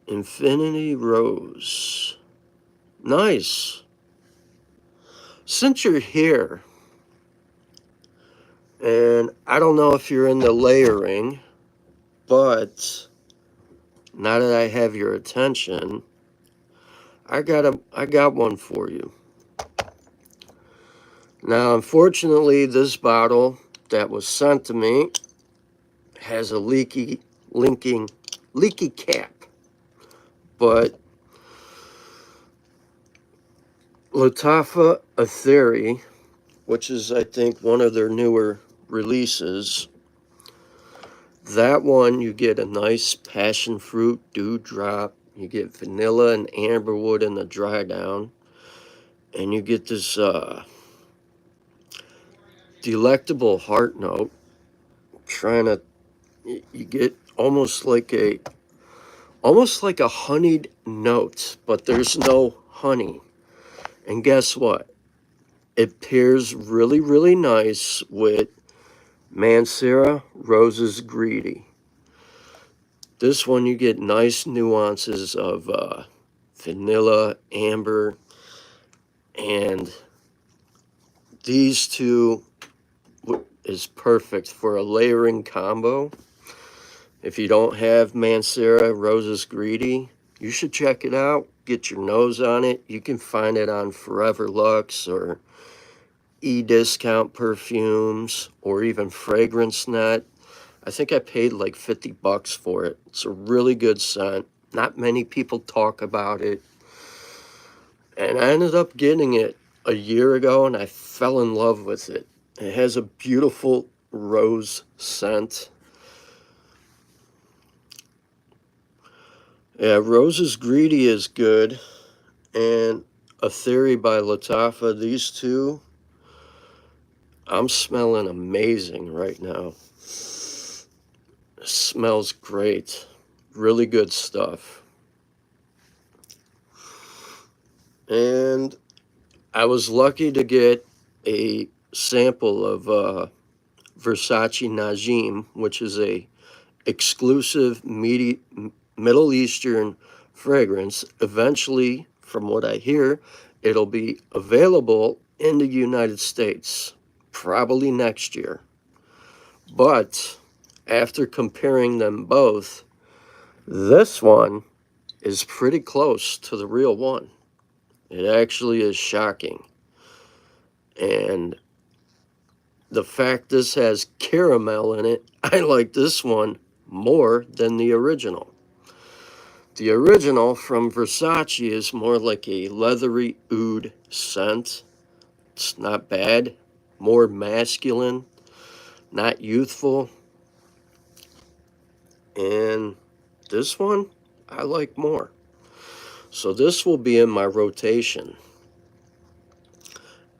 Infinity Rose. Nice. Since you're here, and I don't know if you're into layering, but now that I have your attention, I got one for you. Now, unfortunately, this bottle that was sent to me has a leaky cap, but Lattafa Atheeri, which is, I think, one of their newer releases, that one you get a nice passion fruit dewdrop, you get vanilla and amberwood in the dry down, and you get this delectable heart note. You get almost like a honeyed note, but there's no honey. And guess what? It pairs really, really nice with Mancera Roses Greedy. This one you get nice nuances of vanilla, amber, and these two is perfect for a layering combo. If you don't have Mancera Roses Greedy, you should check it out. Get your nose on it. You can find it on Forever Luxe or E-Discount Perfumes or even Fragrance Net. I think I paid like $50 for it. It's a really good scent. Not many people talk about it. And I ended up getting it a year ago and I fell in love with it. It has a beautiful rose scent. Yeah, Roses Greedy is good. And Atheeri by Lattafa, these two, I'm smelling amazing right now. It smells great. Really good stuff. And I was lucky to get a sample of Versace Najim, which is a exclusive Middle Eastern fragrance. Eventually, from what I hear, it'll be available in the United States, probably next year. But after comparing them both, this one is pretty close to the real one. It actually is shocking. And the fact this has caramel in it, I like this one more than the original. The original from Versace is more like a leathery oud scent. It's not bad. More masculine, not youthful. And this one, I like more. So this will be in my rotation.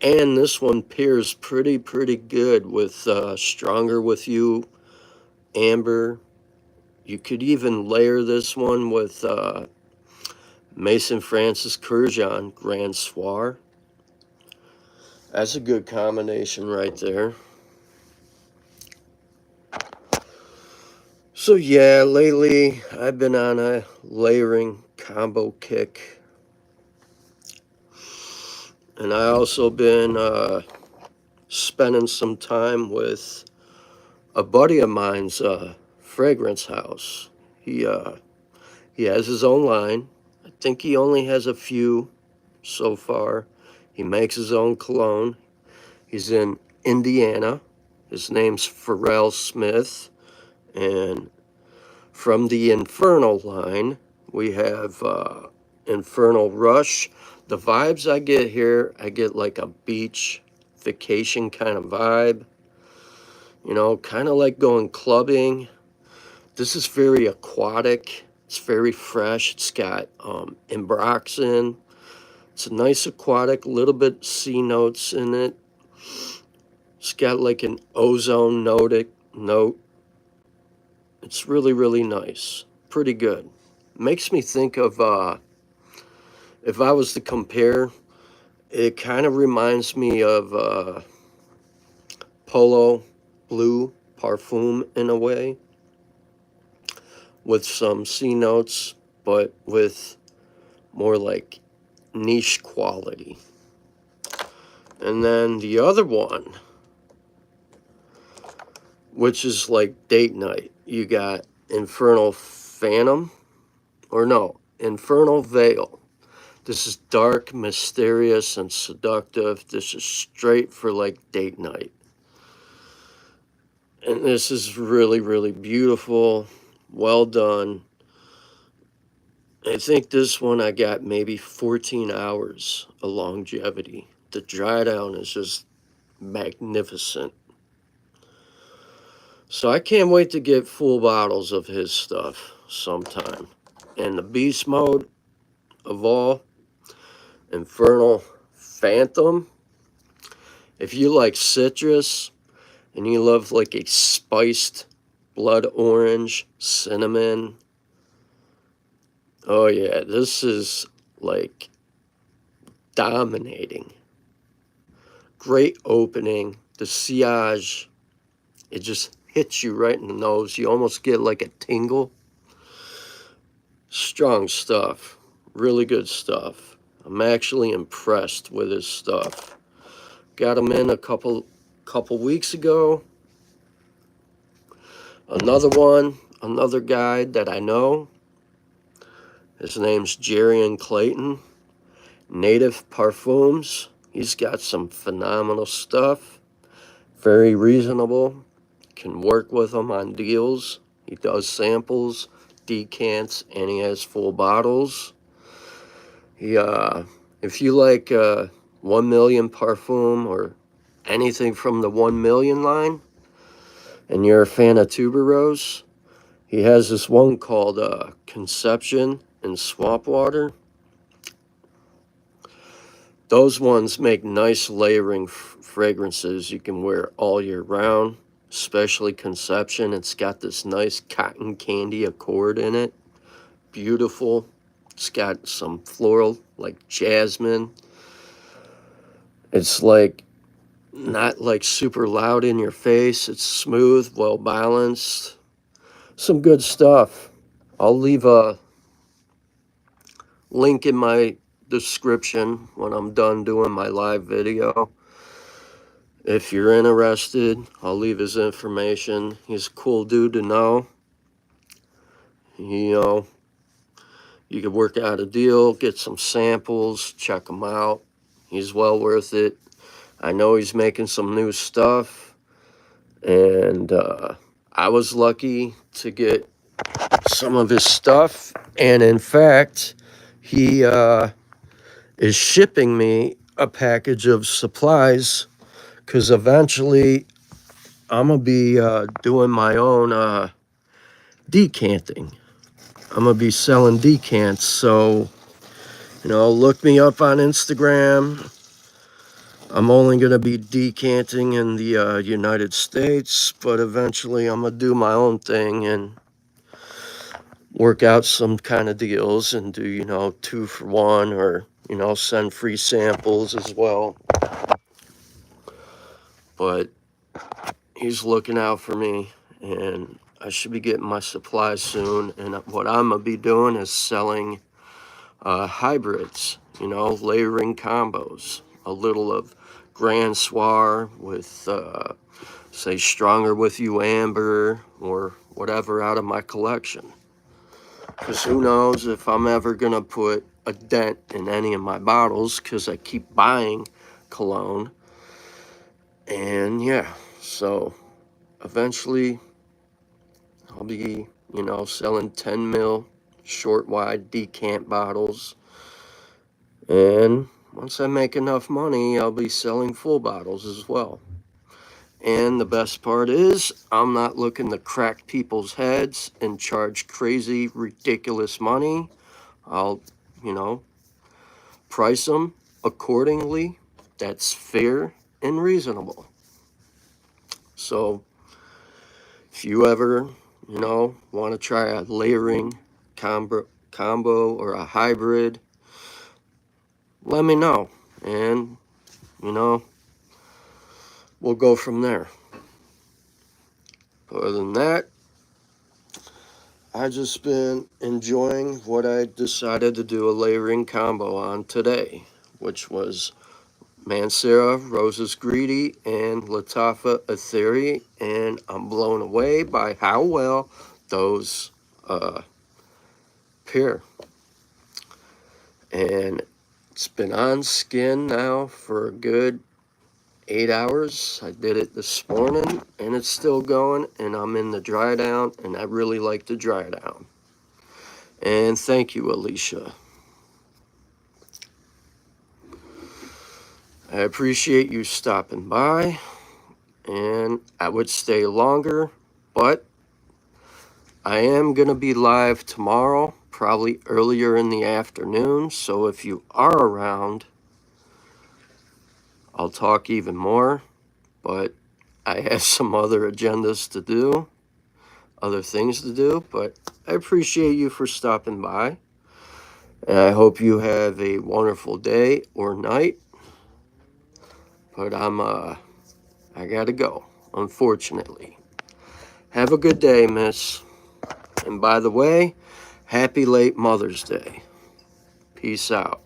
And this one pairs pretty good with Stronger With You, Amber. You could even layer this one with Maison Francis Kurkjian Grand Soir. That's a good combination right there. So yeah, lately I've been on a layering combo kick. And I also been spending some time with a buddy of mine's fragrance house. He has his own line. I think he only has a few so far. He makes his own cologne. He's in Indiana. His name's Pharrell Smith. And from the Infernal line, we have Infernal Rush. The vibes I get here, I get like a beach vacation kind of vibe. You know, kind of like going clubbing. This is very aquatic. It's very fresh. It's got ambroxan. It's a nice aquatic, little bit sea notes in it. It's got like an ozone note. It's really, really nice. Pretty good. Makes me think of, if I was to compare, it kind of reminds me of Polo Blue Parfum in a way, with some C notes, but with more like niche quality. And then the other one, which is like date night, you got Infernal Phantom, or no, Infernal Veil. This is dark, mysterious, and seductive. This is straight for like date night. And this is really, really beautiful. Well done. I think this one I got maybe 14 hours of longevity. The dry down is just magnificent. So I can't wait to get full bottles of his stuff sometime. And the beast mode of all, Infernal Phantom. If you like citrus and you love like a spiced blood orange, cinnamon, oh yeah, this is like dominating. Great opening. The sillage, it just hits you right in the nose. You almost get like a tingle. Strong stuff. Really good stuff. I'm actually impressed with his stuff. Got him in a couple weeks ago. Another guy that I know. His name's Jerry Clayton. Native Parfums. He's got some phenomenal stuff. Very reasonable. Can work with him on deals. He does samples, decants, and he has full bottles. If you like 1 million Parfum or anything from the 1 million line, and you're a fan of tuberose, he has this one called Conception and Swamp Water. Those ones make nice layering fragrances you can wear all year round, especially Conception. It's got this nice cotton candy accord in it. Beautiful. It's got some floral, like jasmine. It's like not like super loud in your face. It's smooth, well balanced. Some good stuff. I'll leave a link in my description when I'm done doing my live video. If you're interested, I'll leave his information. He's a cool dude to know. You know, you could work out a deal, get some samples, check him out. He's well worth it. I know he's making some new stuff, and I was lucky to get some of his stuff, and in fact, he is shipping me a package of supplies, because eventually I'm going to be doing my own decanting. I'm going to be selling decants, so, you know, look me up on Instagram. I'm only going to be decanting in the United States, but eventually I'm going to do my own thing and work out some kind of deals and do, you know, 2 for 1, or, you know, send free samples as well. But he's looking out for me, and I should be getting my supplies soon. And what I'm going to be doing is selling hybrids, you know, layering combos. A little of Grand Soir with, say, Stronger With You Amber or whatever out of my collection. Because who knows if I'm ever going to put a dent in any of my bottles, because I keep buying cologne. And yeah, so eventually I'll be, you know, selling 10 mil short wide decant bottles. And once I make enough money, I'll be selling full bottles as well. And the best part is, I'm not looking to crack people's heads and charge crazy, ridiculous money. I'll, you know, price them accordingly. That's fair and reasonable. So, if you ever, you know, want to try a layering combo or a hybrid, let me know. And, you know, we'll go from there. Other than that, I just been enjoying what I decided to do a layering combo on today, which was Mancera Roses Greedy and Lattafa Atheeri, and I'm blown away by how well those pair. And it's been on skin now for a good 8 hours. I did it this morning and it's still going, and I'm in the dry down, and I really like the dry down. And thank you, Alicia. I appreciate you stopping by, and I would stay longer, but I am going to be live tomorrow, probably earlier in the afternoon, so if you are around, I'll talk even more, but I have some other agendas to do, other things to do, but I appreciate you for stopping by, and I hope you have a wonderful day or night, but I gotta go, unfortunately. Have a good day, miss. And by the way, happy late Mother's Day. Peace out.